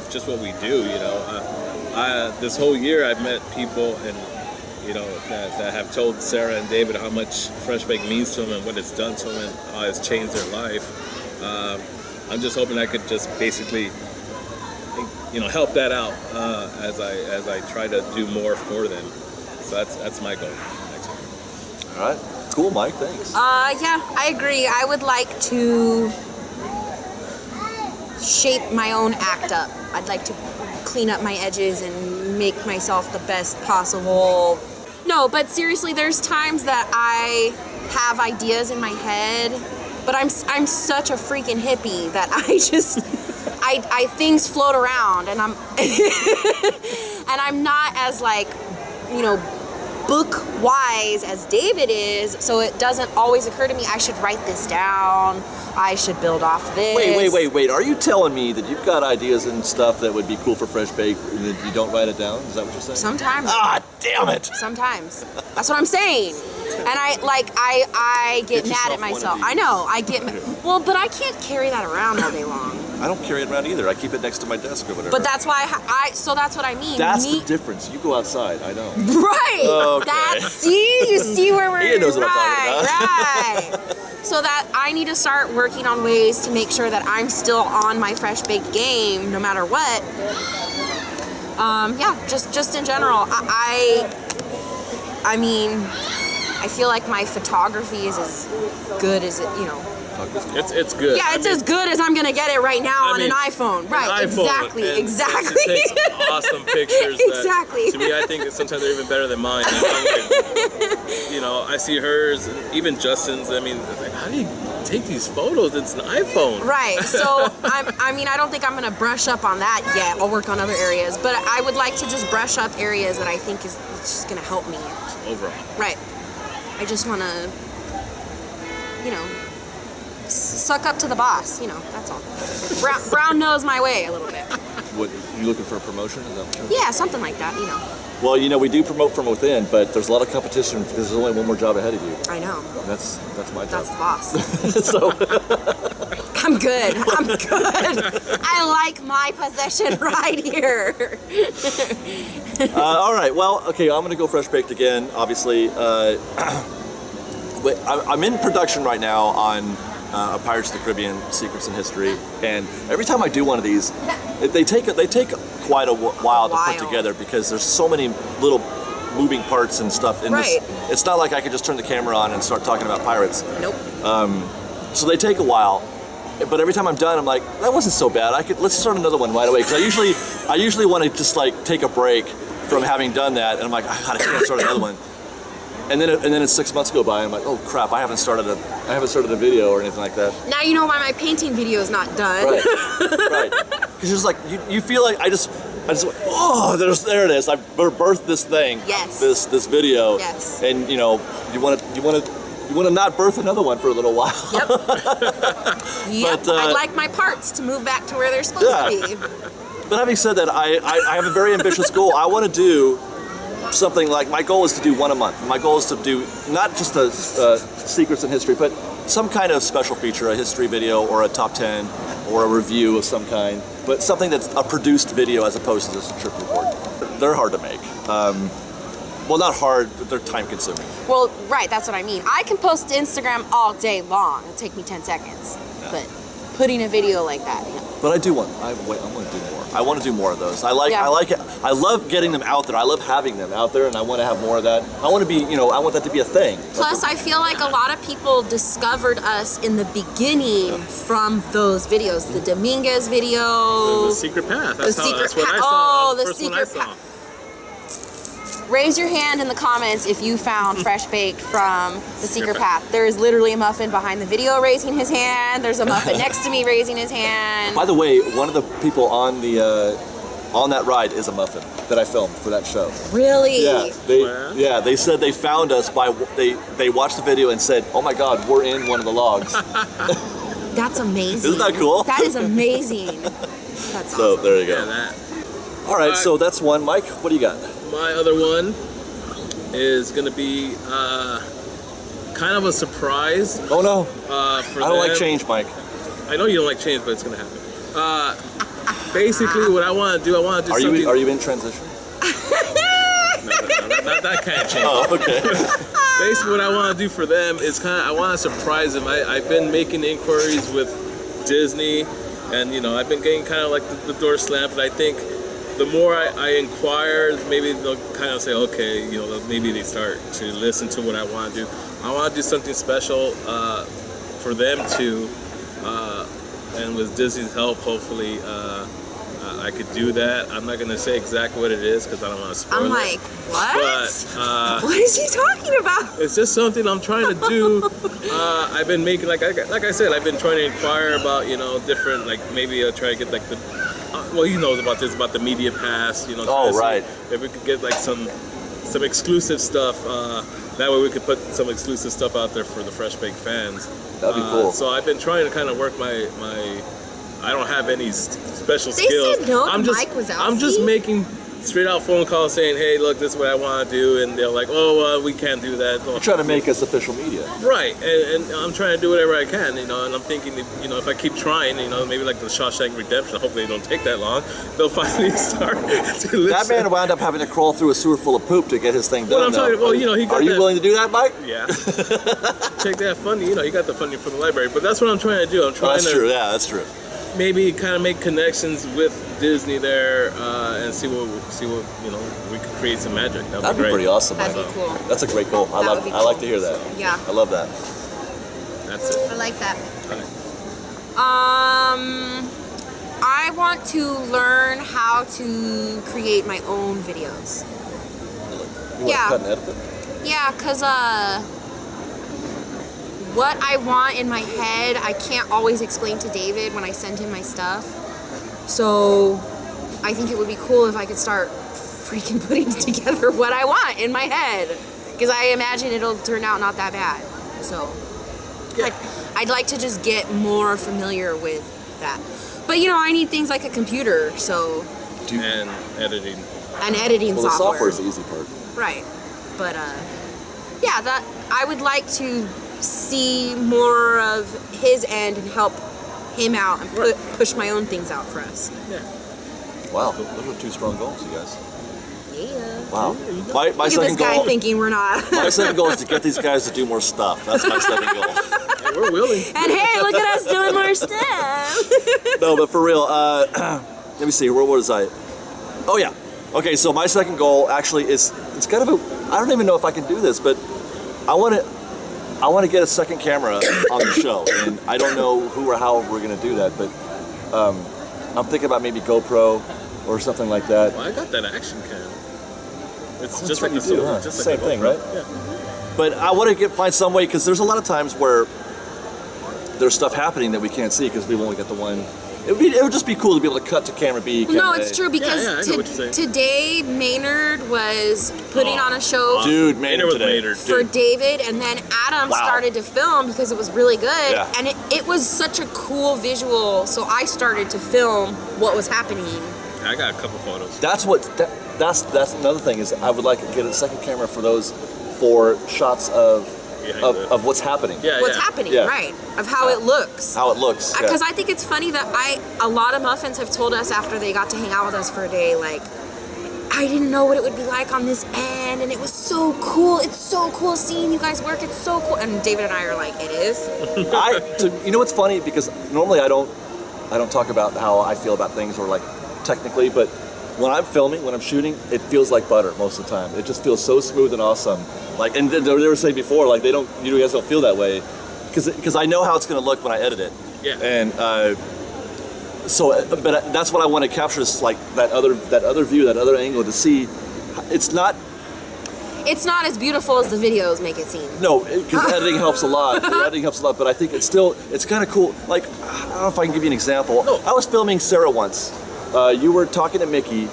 [SPEAKER 3] just what we do. This whole year I've met people and that have told Sarah and David how much Fresh Baked means to them and what it's done to them and how it's changed their life. I'm just hoping I could just basically help that out as I try to do more for them. So that's my goal.
[SPEAKER 1] All right. Cool, Mike. Thanks.
[SPEAKER 2] Yeah, I agree. I would like to shape my own act up. I'd like to clean up my edges and make myself the best possible. No, but seriously, there's times that I have ideas in my head, but I'm such a freaking hippie that I things float around and I'm not as book wise as David is, so it doesn't always occur to me I should write this down, I should build off this.
[SPEAKER 1] Wait. Are you telling me that you've got ideas and stuff that would be cool for Fresh Baked and that you don't write it down? Is that what you're saying?
[SPEAKER 2] Sometimes.
[SPEAKER 1] Ah, damn it!
[SPEAKER 2] Sometimes. That's what I'm saying. And I get mad at myself. I know. Well, but I can't carry that around all day long.
[SPEAKER 1] I don't carry it around either. I keep it next to my desk or whatever.
[SPEAKER 2] But that's why so that's what I mean.
[SPEAKER 1] That's the difference. You go outside. I know.
[SPEAKER 2] Right.
[SPEAKER 1] Okay.
[SPEAKER 2] You see where we're
[SPEAKER 1] Ian knows what I'm talking about.
[SPEAKER 2] Right. So that I need to start working on ways to make sure that I'm still on my Fresh Baked game no matter what. Just in general. I mean, I feel like my photography is as good as
[SPEAKER 3] It's good.
[SPEAKER 2] Yeah, it's as good as I'm gonna get it right now on an iPhone. Right, exactly.
[SPEAKER 3] It takes awesome pictures.
[SPEAKER 2] Exactly.
[SPEAKER 3] To me, I think that sometimes they're even better than mine. I see hers, and even Justin's. I mean, it's like, how do you take these photos? It's an iPhone.
[SPEAKER 2] Right. So I don't think I'm gonna brush up on that yet. I'll work on other areas, but I would like to just brush up areas that I think is just gonna help me.
[SPEAKER 3] Overall.
[SPEAKER 2] Right. I just wanna, suck up to the boss, that's all. Brown knows my way a little bit.
[SPEAKER 1] What, you looking for a promotion? Is that what you're
[SPEAKER 2] Yeah, something like that,
[SPEAKER 1] Well, we do promote from within, but there's a lot of competition because there's only one more job ahead of you.
[SPEAKER 2] I know.
[SPEAKER 1] And that's my job.
[SPEAKER 2] That's the boss.
[SPEAKER 1] So
[SPEAKER 2] I'm good. I like my possession right here.
[SPEAKER 1] all right. Well, okay. I'm gonna go Fresh Baked again. Obviously, I'm in production right now on Pirates of the Caribbean: Secrets in History, and every time I do one of these, they take quite a while to put together because there's so many little moving parts and stuff in this. It's not like I could just turn the camera on and start talking about pirates.
[SPEAKER 2] Nope.
[SPEAKER 1] So they take a while, but every time I'm done, I'm like, that wasn't so bad. Let's start another one right away because I usually want to just take a break from having done that, and I'm like, I can't start another one. And then it's 6 months go by, and I'm like, oh crap, I haven't started a video or anything like that.
[SPEAKER 2] Now you know why my painting video is not done.
[SPEAKER 1] Right. Because you're just like you feel like I just went, oh, there it is. I birthed this thing.
[SPEAKER 2] Yes.
[SPEAKER 1] This video.
[SPEAKER 2] Yes.
[SPEAKER 1] And you want to not birth another one for a little while.
[SPEAKER 2] Yep. But, I'd like my parts to move back to where they're supposed to be.
[SPEAKER 1] But having said that, I have a very ambitious goal. I want to do something like, my goal is to do one a month. My goal is to do not just a Secrets in History, but some kind of special feature, a history video or a top 10 or a review of some kind, but something that's a produced video as opposed to just a trip report. They're hard to make. Well, not hard, but they're time consuming.
[SPEAKER 2] Well, right, that's what I mean. I can post to Instagram all day long. It'll take me 10 seconds. Yeah. But putting a video like that,
[SPEAKER 1] But I do want to do more. I want to do more of those. I like it. I love getting them out there. I love having them out there, and I want to have more of that. I want to be, you know, I want that to be a thing.
[SPEAKER 2] Plus, I feel like a lot of people discovered us in the beginning from those videos. The Dominguez video.
[SPEAKER 3] The Secret Path. That's what I saw.
[SPEAKER 2] Oh, the
[SPEAKER 3] First
[SPEAKER 2] Secret Path. Raise your hand in the comments if you found Fresh Baked from the Secret Path. There is literally a muffin behind the video raising his hand. There's a muffin next to me raising his hand.
[SPEAKER 1] By the way, one of the people on the on that ride is a muffin that I filmed for that show.
[SPEAKER 2] Really?
[SPEAKER 1] Yeah, they said they found us by they watched the video and said, "Oh my God, we're in one of the logs."
[SPEAKER 2] That's amazing.
[SPEAKER 1] Isn't that cool?
[SPEAKER 2] That is amazing. That's awesome.
[SPEAKER 1] So there you go.
[SPEAKER 3] Yeah, that.
[SPEAKER 1] All right, so that's one. Mike, what do you got?
[SPEAKER 3] My other one is going to be kind of a surprise.
[SPEAKER 1] Oh no!
[SPEAKER 3] For
[SPEAKER 1] I don't like change, Mike.
[SPEAKER 3] I know you don't like change, but it's going to happen. Basically, what I want to do, something.
[SPEAKER 1] Are you in transition?
[SPEAKER 3] Not that kind of change.
[SPEAKER 1] Oh, okay.
[SPEAKER 3] Basically, what I want to do for them is I want to surprise them. I've been making inquiries with Disney, and you know, I've been getting kind of like the door slammed. But I think the more I inquire, maybe they'll kind of say, okay, you know, maybe they start to listen to what I want to do. I want to do something special for them too, and with Disney's help, hopefully, I could do that. I'm not gonna say exactly what it is because I don't want to spoil it.
[SPEAKER 2] I'm like, what?
[SPEAKER 3] But
[SPEAKER 2] what is he talking about?
[SPEAKER 3] it's just something I'm trying to do. I've been making, like I said, I've been trying to inquire about, you know, different, like maybe I'll try to get like the. Well, he knows about this, about the media pass, you know.
[SPEAKER 1] Oh, right.
[SPEAKER 3] If we could get like some exclusive stuff, that way we could put some exclusive stuff out there for the Fresh Baked fans.
[SPEAKER 1] That'd be cool.
[SPEAKER 3] So I've been trying to kind of work my I don't have any special
[SPEAKER 2] They
[SPEAKER 3] skills.
[SPEAKER 2] said no to
[SPEAKER 3] I'm just,
[SPEAKER 2] Mike Wazowski?
[SPEAKER 3] I'm just making straight out phone calls saying, hey, look, this is what I want to do, and they're like, oh, we can't do that.
[SPEAKER 1] You're trying to make us official media.
[SPEAKER 3] Right, and I'm trying to do whatever I can, you know, and I'm thinking, you know, if I keep trying, you know, maybe like the Shawshank Redemption, hopefully they don't take that long, they'll finally start to listen.
[SPEAKER 1] That man wound up having to crawl through a sewer full of poop to get his thing done.
[SPEAKER 3] Well, I'm talking, well, you know, he got
[SPEAKER 1] Are you willing to do that, Mike?
[SPEAKER 3] Yeah. Take that funding, you know, he got the funding from the library, but that's what I'm trying to do. I'm trying
[SPEAKER 1] that's true, yeah, that's true.
[SPEAKER 3] Maybe kind of make connections with Disney there and see what you know, we could create some magic.
[SPEAKER 1] That'd be pretty awesome.
[SPEAKER 2] That'd be cool.
[SPEAKER 1] That's a great goal. I like to hear that.
[SPEAKER 2] Yeah.
[SPEAKER 1] I love that.
[SPEAKER 3] That's it.
[SPEAKER 2] I like that.
[SPEAKER 3] All right.
[SPEAKER 2] I want to learn how to create my own videos.
[SPEAKER 1] You want to cut and edit it?
[SPEAKER 2] Yeah, cause what I want in my head, I can't always explain to David when I send him my stuff. So I think it would be cool if I could start freaking putting together what I want in my head. Because I imagine it'll turn out not that bad. So
[SPEAKER 3] Yeah.
[SPEAKER 2] I'd like to just get more familiar with that. But you know, I need things like a computer, so.
[SPEAKER 3] And editing.
[SPEAKER 2] And editing
[SPEAKER 1] Well, the
[SPEAKER 2] software.
[SPEAKER 1] software's the easy part.
[SPEAKER 2] Right. But yeah, that I would like to see more of his end and help him out and push my own things out for us.
[SPEAKER 3] Yeah.
[SPEAKER 1] Wow, those are two strong goals, you guys.
[SPEAKER 2] Yeah.
[SPEAKER 1] Wow. My
[SPEAKER 2] Look at
[SPEAKER 1] second
[SPEAKER 2] this guy
[SPEAKER 1] goal.
[SPEAKER 2] thinking we're not.
[SPEAKER 1] My second goal is to get these guys to do more stuff. That's my second goal.
[SPEAKER 3] Yeah, we're willing.
[SPEAKER 2] And hey, look at us doing more stuff.
[SPEAKER 1] No, but for real, let me see, where was I? Oh yeah. Okay, so my second goal actually is, it's kind of a, I don't even know if I can do this, but I want to get a second camera on the show, and I don't know who or how we're going to do that, but I'm thinking about maybe GoPro or something like that.
[SPEAKER 3] Well, I got that action cam. It's
[SPEAKER 1] That's
[SPEAKER 3] just
[SPEAKER 1] what
[SPEAKER 3] like
[SPEAKER 1] you do, huh?
[SPEAKER 3] just like
[SPEAKER 1] Same
[SPEAKER 3] a
[SPEAKER 1] thing,
[SPEAKER 3] GoPro.
[SPEAKER 1] right?
[SPEAKER 3] Yeah.
[SPEAKER 1] But I want to find some way, because there's a lot of times where there's stuff happening that we can't see because we've only got the one. It would just be cool to be able to cut to camera B. Camera
[SPEAKER 2] No,
[SPEAKER 1] A.
[SPEAKER 2] it's true because
[SPEAKER 3] Yeah, I know what you're saying.
[SPEAKER 2] today Maynard was putting on a show
[SPEAKER 1] Dude, Maynard
[SPEAKER 3] was
[SPEAKER 1] today.
[SPEAKER 3] Maynard.
[SPEAKER 2] for
[SPEAKER 1] Dude.
[SPEAKER 2] David, and then Adam
[SPEAKER 1] Wow.
[SPEAKER 2] started to film because it was really good,
[SPEAKER 1] Yeah.
[SPEAKER 2] and it was such a cool visual, so I started to film what was happening.
[SPEAKER 3] I got a couple photos.
[SPEAKER 1] That's another thing is I would like to get a second camera for those, for shots of what's happening.
[SPEAKER 3] Yeah,
[SPEAKER 2] What's
[SPEAKER 3] yeah.
[SPEAKER 2] happening,
[SPEAKER 1] Yeah.
[SPEAKER 2] right? Of how it looks.
[SPEAKER 1] How it looks. Yeah.
[SPEAKER 2] Because I think it's funny that a lot of muffins have told us after they got to hang out with us for a day, like, I didn't know what it would be like on this end, and it was so cool. It's so cool seeing you guys work. It's so cool. And David and I are like, it is.
[SPEAKER 1] You know what's funny? Because normally I don't talk about how I feel about things, or like technically, but when I'm filming, when I'm shooting, it feels like butter most of the time. It just feels so smooth and awesome. Like, and they were saying before, like you guys don't feel that way, because I know how it's going to look when I edit it.
[SPEAKER 3] Yeah.
[SPEAKER 1] And but that's what I want to capture, is like that other view, that other angle, to see. It's not
[SPEAKER 2] as beautiful as the videos make it seem.
[SPEAKER 1] No, because editing helps a lot. The editing helps a lot, but I think it's kind of cool. Like, I don't know if I can give you an example. I was filming Sarah once. You were talking to Mickey,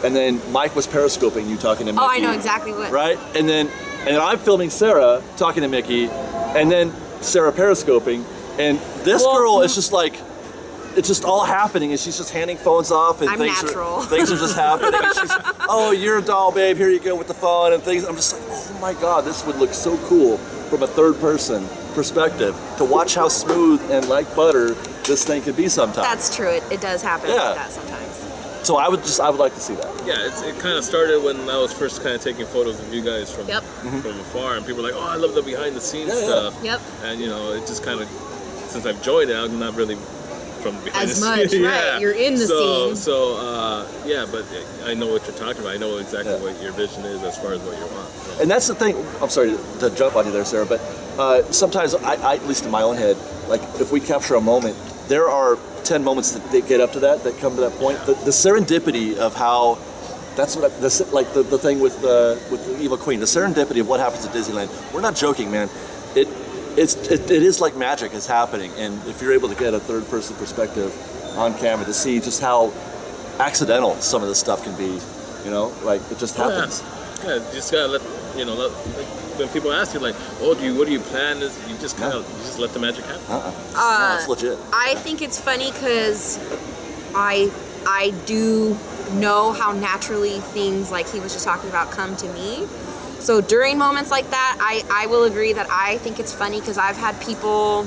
[SPEAKER 1] and then Mike was periscoping you talking to Mickey.
[SPEAKER 2] Oh, I know exactly what.
[SPEAKER 1] Right? And then I'm filming Sarah talking to Mickey, and then Sarah periscoping, and this girl is just like, it's just all happening, and she's just handing phones off, and things are just happening. And she's, oh, you're a doll, babe. Here you go with the phone and things. I'm just like, oh my God, this would look so cool from a third person perspective, to watch how smooth and like butter this thing could be sometimes.
[SPEAKER 2] That's true. It does happen like that sometimes.
[SPEAKER 1] So I would like to see that.
[SPEAKER 3] Yeah, it kind of started when I was first kind of taking photos of you guys from afar, and people were like, oh, I love the behind the scenes stuff.
[SPEAKER 2] Yep.
[SPEAKER 3] And it just kind of, since I've joined it, I'm not really from behind
[SPEAKER 2] as
[SPEAKER 3] the
[SPEAKER 2] much,
[SPEAKER 3] scenes.
[SPEAKER 2] right? You're in the scene.
[SPEAKER 3] But I know what you're talking about. I know exactly what your vision is as far as what you want. Yeah.
[SPEAKER 1] And that's the thing. I'm sorry to jump on you there, Sarah, but sometimes I, at least in my own head, like if we capture a moment, there are 10 moments that get up to that come to that point. The serendipity of how. That's what the thing with the Evil Queen. The serendipity of what happens at Disneyland. We're not joking, man. It is like magic is happening, and if you're able to get a third person perspective on camera to see just how accidental some of this stuff can be, like it just happens.
[SPEAKER 3] Yeah, you just gotta let when people ask you like, oh, what do you plan? You just kind of just let the magic happen.
[SPEAKER 1] No, it's legit.
[SPEAKER 2] I think it's funny because I do know how naturally things like he was just talking about come to me. So during moments like that, I will agree that I think it's funny because I've had people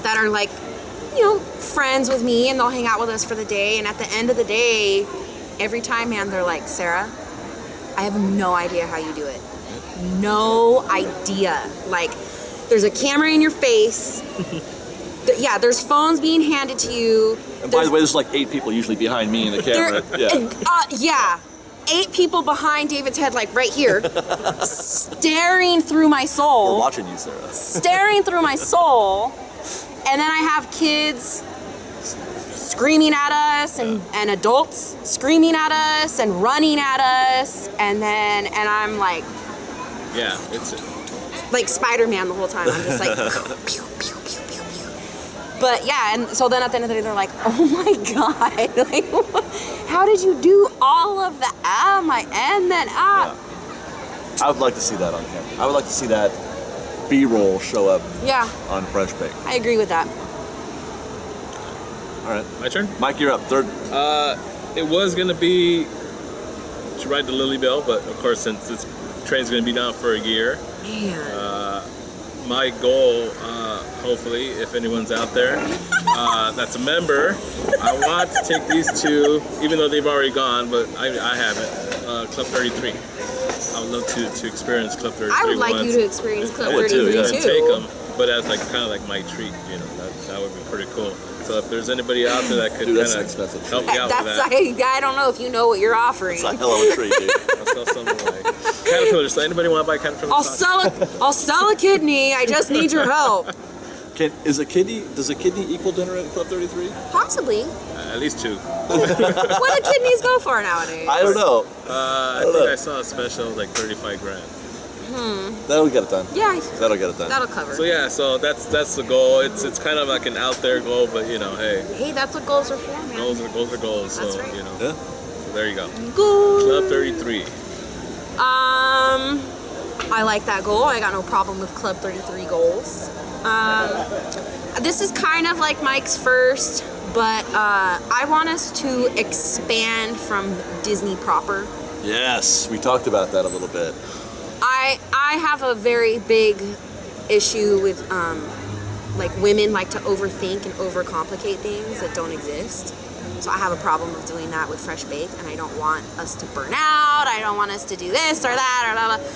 [SPEAKER 2] that are like, friends with me, and they'll hang out with us for the day, and at the end of the day, every time, man, they're like, Sarah, I have no idea how you do it. No idea. Like, there's a camera in your face. There's phones being handed to you.
[SPEAKER 1] And by the way, there's like 8 people usually behind me in the camera.
[SPEAKER 2] 8 people behind David's head, like right here, staring through my soul.
[SPEAKER 1] We're watching you, Sarah.
[SPEAKER 2] Staring through my soul. And then I have kids screaming at us and adults screaming at us and running at us. And I'm like...
[SPEAKER 3] Yeah, it's...
[SPEAKER 2] Like Spider-Man the whole time. I'm just like... pew, pew, pew, pew, pew. But yeah, and so then at the end of the day, they're like, oh my God. Like, how did you do all of that?
[SPEAKER 1] Yeah. I would like to see that on camera. I would like to see that B-roll show up on Fresh Bake.
[SPEAKER 2] I agree with that.
[SPEAKER 1] All right.
[SPEAKER 3] My turn?
[SPEAKER 1] Mike, you're up. Third.
[SPEAKER 3] It was going to be to ride the Lily Bell, but of course, since this train's going to be down for a year, my goal, hopefully, if anyone's out there that's a member, I want to take these two, even though they've already gone, but I haven't, Club 33. I would love to experience Club 33
[SPEAKER 2] I would like
[SPEAKER 3] once.
[SPEAKER 2] you to experience Club 33
[SPEAKER 1] too.
[SPEAKER 3] And take them, but as kind of like my treat, that would be pretty cool. So if there's anybody out there that could kind of help me out with that.
[SPEAKER 2] I don't know if you know what you're offering.
[SPEAKER 1] It's a hell of a treat, dude.
[SPEAKER 3] I'll sell something like caterpillars. So anybody want to buy caterpillars?
[SPEAKER 2] I'll sell a kidney. I just need your help.
[SPEAKER 1] Does a kidney equal dinner at Club 33?
[SPEAKER 2] Possibly.
[SPEAKER 3] At least 2.
[SPEAKER 2] What do kidneys go for nowadays?
[SPEAKER 1] I don't know.
[SPEAKER 3] I think I saw a special like 35 grand.
[SPEAKER 1] That'll get it done.
[SPEAKER 2] Yeah.
[SPEAKER 1] That'll get it done.
[SPEAKER 2] That'll cover.
[SPEAKER 3] So that's the goal. It's kind of like an out there goal, but hey.
[SPEAKER 2] Hey, that's what goals are for, man.
[SPEAKER 3] Goals are goals.
[SPEAKER 2] That's
[SPEAKER 3] so
[SPEAKER 2] right.
[SPEAKER 1] Yeah.
[SPEAKER 3] So there you go.
[SPEAKER 2] Goals.
[SPEAKER 3] Club 33.
[SPEAKER 2] I like that goal. I got no problem with Club 33 goals. This is kind of like Mike's first, but I want us to expand from Disney proper.
[SPEAKER 1] Yes, we talked about that a little bit.
[SPEAKER 2] I have a very big issue with like women like to overthink and overcomplicate things that don't exist. So I have a problem with doing that with Fresh Bake, and I don't want us to burn out. I don't want us to do this or that or blah, blah.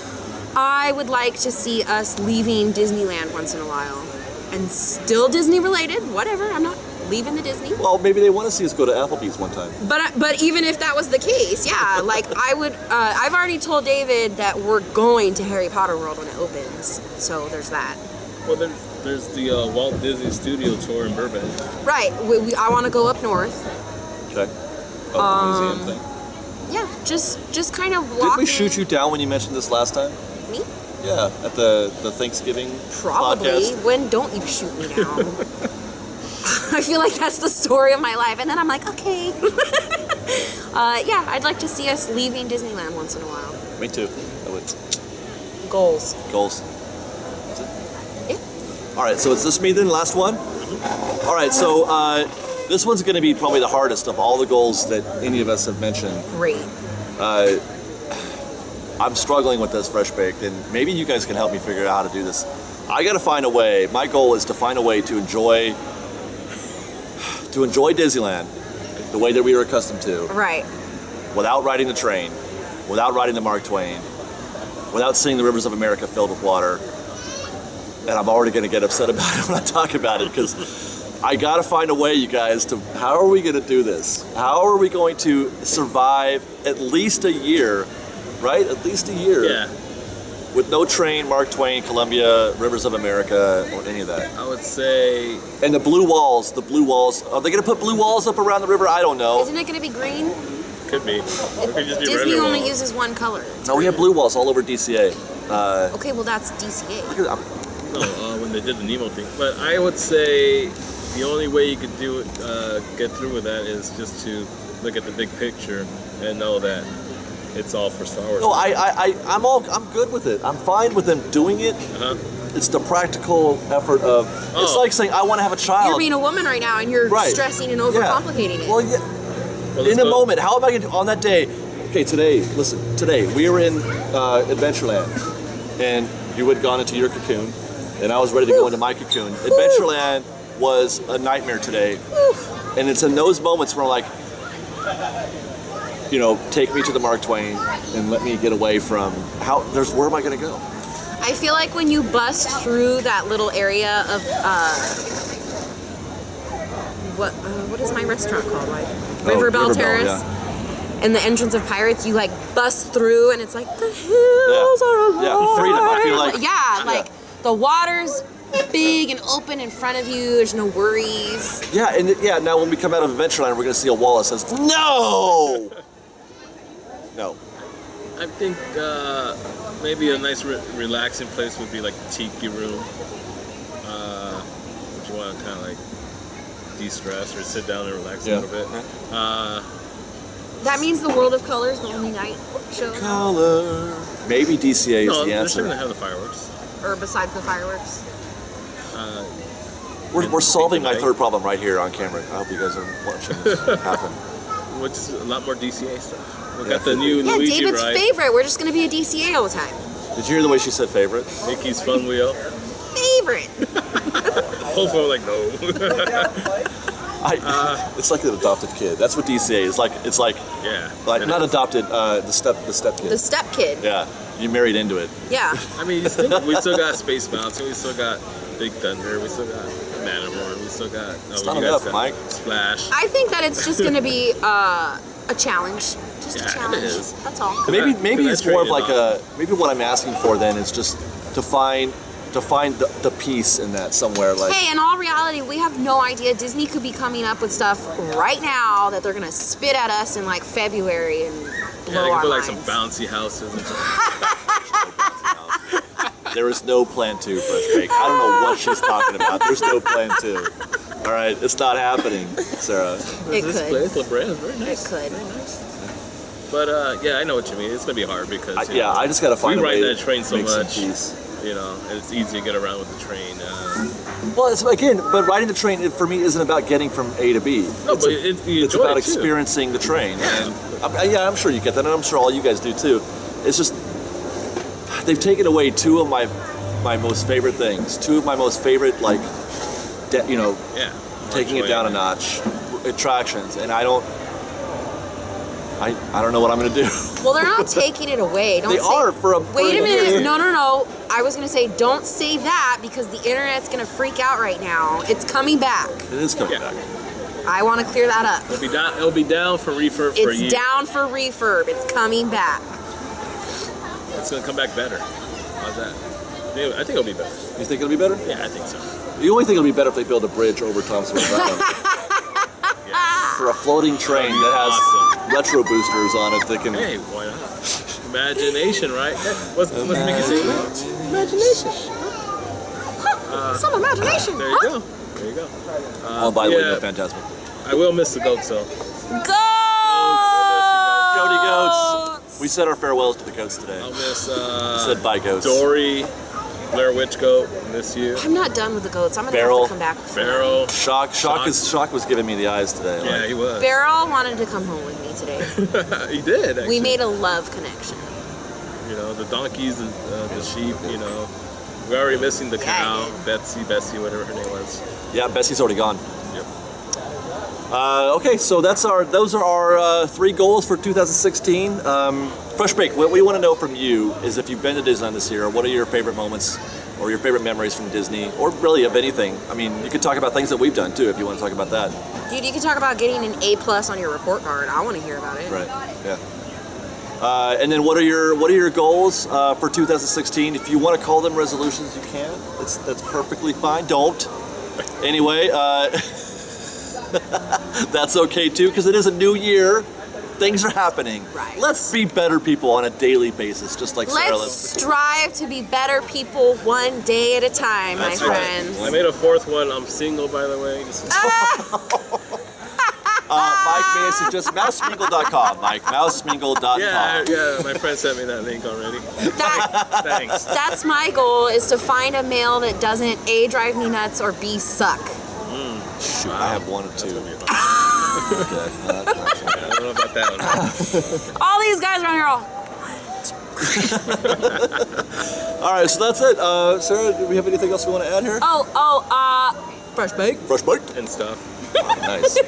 [SPEAKER 2] I would like to see us leaving Disneyland once in a while, and still Disney related, whatever. I'm not leaving the Disney.
[SPEAKER 1] Well, maybe they want to see us go to Applebee's one time.
[SPEAKER 2] But even if that was the case, yeah, like I would. I've already told David that we're going to Harry Potter World when it opens. So there's that.
[SPEAKER 3] Well, there's the Walt Disney Studio Tour in Burbank.
[SPEAKER 2] Right. I want to go up north.
[SPEAKER 1] Okay. Oh, the museum thing.
[SPEAKER 2] Yeah, just kind of walking.
[SPEAKER 1] Didn't we shoot you down when you mentioned this last time?
[SPEAKER 2] Me?
[SPEAKER 1] Yeah, at the Thanksgiving
[SPEAKER 2] Probably.
[SPEAKER 1] podcast.
[SPEAKER 2] When don't you shoot me down? I feel like that's the story of my life, and then I'm like, okay. Yeah, I'd like to see us leaving Disneyland once in a while.
[SPEAKER 1] Me too. I would.
[SPEAKER 2] Goals.
[SPEAKER 1] That's it?
[SPEAKER 2] Yeah.
[SPEAKER 1] All right, so is this me then? Last one? All right, so this one's going to be probably the hardest of all the goals that any of us have mentioned.
[SPEAKER 2] Great.
[SPEAKER 1] I'm struggling with this fresh baked, and maybe you guys can help me figure out how to do this. I got to find a way. My goal is to find a way to enjoy Disneyland the way that we were accustomed to,
[SPEAKER 2] Right.
[SPEAKER 1] without riding the train, without riding the Mark Twain, without seeing the rivers of America filled with water. And I'm already going to get upset about it when I talk about it, because I got to find a way, you guys, to how are we going to do this? How are we going to survive at least a year, right? At least a year.
[SPEAKER 3] Yeah.
[SPEAKER 1] With no train, Mark Twain, Columbia, Rivers of America, or any of that.
[SPEAKER 3] I would say.
[SPEAKER 1] And the blue walls, are they going to put blue walls up around the river? I don't know.
[SPEAKER 2] Isn't it going to be green?
[SPEAKER 3] Could be. Or it could just be
[SPEAKER 2] Disney
[SPEAKER 3] regular
[SPEAKER 2] only
[SPEAKER 3] walls.
[SPEAKER 2] uses one color.
[SPEAKER 1] No, we have blue walls all over DCA.
[SPEAKER 2] Okay, well that's DCA.
[SPEAKER 1] Look at
[SPEAKER 3] No, when they did the Nemo thing. But I would say the only way you could do it, get through with that, is just to look at the big picture and know that it's all for Star Wars.
[SPEAKER 1] No, I'm good with it. I'm fine with them doing it.
[SPEAKER 3] Uh-huh.
[SPEAKER 1] It's the practical effort of. It's
[SPEAKER 3] Oh.
[SPEAKER 1] like saying I want to have a child.
[SPEAKER 2] You're being a woman right now, and you're
[SPEAKER 1] Right.
[SPEAKER 2] stressing and
[SPEAKER 1] Yeah.
[SPEAKER 2] overcomplicating it.
[SPEAKER 1] Well, yeah.
[SPEAKER 3] Well,
[SPEAKER 1] In
[SPEAKER 3] let's
[SPEAKER 1] a
[SPEAKER 3] go.
[SPEAKER 1] moment, how am I going to on that day? Okay, today we were in Adventureland, and you had gone into your cocoon, and I was ready to go into my cocoon. Adventureland was a nightmare today, and it's in those moments where I'm like, take me to the Mark Twain and let me get away from where am I going to go?
[SPEAKER 2] I feel like when you bust through that little area of what is my restaurant called? Like Riverbell Terrace.
[SPEAKER 1] Yeah.
[SPEAKER 2] And the entrance of Pirates, you like bust through, and it's like the hills are alive.
[SPEAKER 1] Yeah, freedom. I feel like
[SPEAKER 2] like the water's big and open in front of you. There's no worries.
[SPEAKER 1] Yeah, and now when we come out of Adventureland, we're going to see a wall that says no. No.
[SPEAKER 3] I think maybe a nice relaxing place would be like the Tiki Room. If you want to kind of like de-stress or sit down and relax a little bit.
[SPEAKER 2] That means the World of Color is the only night show.
[SPEAKER 1] Color. Maybe DCA is
[SPEAKER 3] No,
[SPEAKER 1] the
[SPEAKER 3] they're still
[SPEAKER 1] answer.
[SPEAKER 3] gonna have the fireworks.
[SPEAKER 2] Or besides the fireworks.
[SPEAKER 1] We're solving my third problem right here on camera. I hope you guys are watching this happen.
[SPEAKER 3] Which is a lot more DCA stuff. We got the new
[SPEAKER 2] Yeah,
[SPEAKER 3] Luigi
[SPEAKER 2] David's
[SPEAKER 3] ride,
[SPEAKER 2] favorite. We're just going to be a DCA all the time.
[SPEAKER 1] Did you hear the way she said favorite?
[SPEAKER 3] Mickey's Fun Wheel.
[SPEAKER 2] Favorite.
[SPEAKER 3] Hopefully, I'm like, no.
[SPEAKER 1] It's like an adopted kid. That's what DCA is. It's like
[SPEAKER 3] Yeah.
[SPEAKER 1] not adopted. The step kid.
[SPEAKER 2] The step kid.
[SPEAKER 1] Yeah, you married into it.
[SPEAKER 2] Yeah.
[SPEAKER 3] I mean, you think we still got Space Mountain, we still got Big Thunder, we still got Matterhorn, we still got.
[SPEAKER 1] It's not enough, Mike.
[SPEAKER 3] Splash.
[SPEAKER 2] I think that it's just going to be a challenge. Just
[SPEAKER 3] Yeah,
[SPEAKER 2] a challenge.
[SPEAKER 3] it is.
[SPEAKER 2] That's all.
[SPEAKER 1] Maybe
[SPEAKER 3] Could I
[SPEAKER 1] it's more of
[SPEAKER 3] trade
[SPEAKER 1] like
[SPEAKER 3] it
[SPEAKER 1] maybe what I'm asking for then is just to find the peace in that somewhere. Like
[SPEAKER 2] Hey, in all reality, we have no idea. Disney could be coming up with stuff right now that they're going to spit at us in like February and blow
[SPEAKER 3] Yeah, they
[SPEAKER 2] our
[SPEAKER 3] can put like
[SPEAKER 2] minds.
[SPEAKER 3] some bouncy houses and stuff.
[SPEAKER 1] there is no plan 2 Fresh Bake. I don't know what she's talking about. There's no plan 2. All right, it's not happening, Sarah.
[SPEAKER 2] It
[SPEAKER 3] This
[SPEAKER 2] could.
[SPEAKER 3] place, Labrea, is very nice.
[SPEAKER 2] It could.
[SPEAKER 3] Very nice. But yeah, I know what you mean. It's gonna be hard because
[SPEAKER 1] I just got to find
[SPEAKER 3] we
[SPEAKER 1] a way
[SPEAKER 3] ride that train
[SPEAKER 1] to
[SPEAKER 3] so
[SPEAKER 1] make some
[SPEAKER 3] much.
[SPEAKER 1] peace.
[SPEAKER 3] And it's easy to get around with the train.
[SPEAKER 1] Well, but riding the train for me isn't about getting from A to B.
[SPEAKER 3] No,
[SPEAKER 1] it's
[SPEAKER 3] but you
[SPEAKER 1] it's
[SPEAKER 3] enjoy
[SPEAKER 1] about
[SPEAKER 3] it too.
[SPEAKER 1] experiencing the train.
[SPEAKER 3] Yeah.
[SPEAKER 1] And I'm sure you get that, and I'm sure all you guys do too. It's just they've taken away two of my most favorite things, two of my most favorite
[SPEAKER 3] Yeah.
[SPEAKER 1] taking it down a notch attractions, and I don't. I don't know what I'm gonna do.
[SPEAKER 2] Well, they're not taking it away. Don't
[SPEAKER 1] They
[SPEAKER 2] say,
[SPEAKER 1] are for a.
[SPEAKER 2] Wait a minute. No. I was gonna say, don't say that because the internet's gonna freak out right now. It's coming back.
[SPEAKER 1] It is coming back.
[SPEAKER 2] I want to clear that up.
[SPEAKER 3] It'll be down for refurb for a year.
[SPEAKER 2] It's down for refurb. It's coming back.
[SPEAKER 3] It's gonna come back better. How's that? I think it'll be better.
[SPEAKER 1] You think it'll be better?
[SPEAKER 3] Yeah, I think so.
[SPEAKER 1] The only thing it'll be better if they build a bridge over Thompson River for a floating train that has retro boosters on it that can.
[SPEAKER 3] Hey, why not? Imagination, right? What's Mickey saying? Imagination.
[SPEAKER 2] Some imagination.
[SPEAKER 3] There you go. There you go.
[SPEAKER 1] Oh, by the way, no Phantasmic.
[SPEAKER 3] I will miss the goats though.
[SPEAKER 1] Jody Goats. We said our farewells to the goats today.
[SPEAKER 3] I'll miss
[SPEAKER 1] said bye goats.
[SPEAKER 3] Dory, Blair Witch Goat, miss you.
[SPEAKER 2] I'm not done with the goats. I'm gonna
[SPEAKER 1] Beryl.
[SPEAKER 2] have to come back.
[SPEAKER 3] Farrell.
[SPEAKER 1] Shock was giving me the eyes today.
[SPEAKER 3] Yeah, he was.
[SPEAKER 2] Beryl wanted to come home with me today.
[SPEAKER 3] He did. Actually.
[SPEAKER 2] We made a love connection.
[SPEAKER 3] You know, the donkeys, the sheep. You know, we're already missing the cow, Bessie, whatever her name was.
[SPEAKER 1] Yeah, Bessie's already gone.
[SPEAKER 3] Yep.
[SPEAKER 1] Okay, so those are our 3 goals for 2016. Fresh Bake, what we want to know from you is if you've been to Disneyland this year, what are your favorite moments or your favorite memories from Disney, or really of anything? I mean, you could talk about things that we've done too if you want to talk about that.
[SPEAKER 2] Dude, you can talk about getting an A+ on your report card. I want to hear about it.
[SPEAKER 1] Right. Yeah. And then what are your goals for 2016? If you want to call them resolutions, you can. That's perfectly fine. Don't. Anyway, that's okay too, because it is a new year. Things are happening.
[SPEAKER 2] Right.
[SPEAKER 1] Let's be better people on a daily basis, just like Sarah.
[SPEAKER 2] Let's strive to be better people one day at a time,
[SPEAKER 1] That's
[SPEAKER 2] my
[SPEAKER 1] right.
[SPEAKER 2] friends.
[SPEAKER 3] I made a 4th one. I'm single, by the way.
[SPEAKER 1] Mike may I suggest mousemingle.com. Mike, mousemingle.com.
[SPEAKER 3] Yeah, my friend sent me that link already. Thanks.
[SPEAKER 2] That's my goal, is to find a male that doesn't A, drive me nuts, or B, suck.
[SPEAKER 1] Shoot, I have 1 or 2. Okay.
[SPEAKER 3] I don't know about that one.
[SPEAKER 2] All these guys around here
[SPEAKER 1] All right, so that's it. Sarah, do we have anything else we want to add here?
[SPEAKER 2] Fresh Bake.
[SPEAKER 1] Fresh Bake.
[SPEAKER 3] And stuff.
[SPEAKER 1] Nice.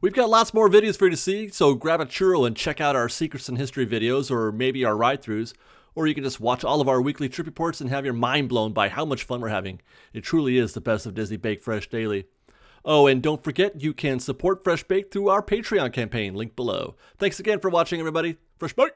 [SPEAKER 1] We've got lots more videos for you to see, so grab a churro and check out our Secrets in History videos, or maybe our ride-throughs, or you can just watch all of our weekly trip reports and have your mind blown by how much fun we're having. It truly is the best of Disney Bake Fresh Daily. Oh, and don't forget, you can support Fresh Bake through our Patreon campaign, link below. Thanks again for watching, everybody. Fresh Bake!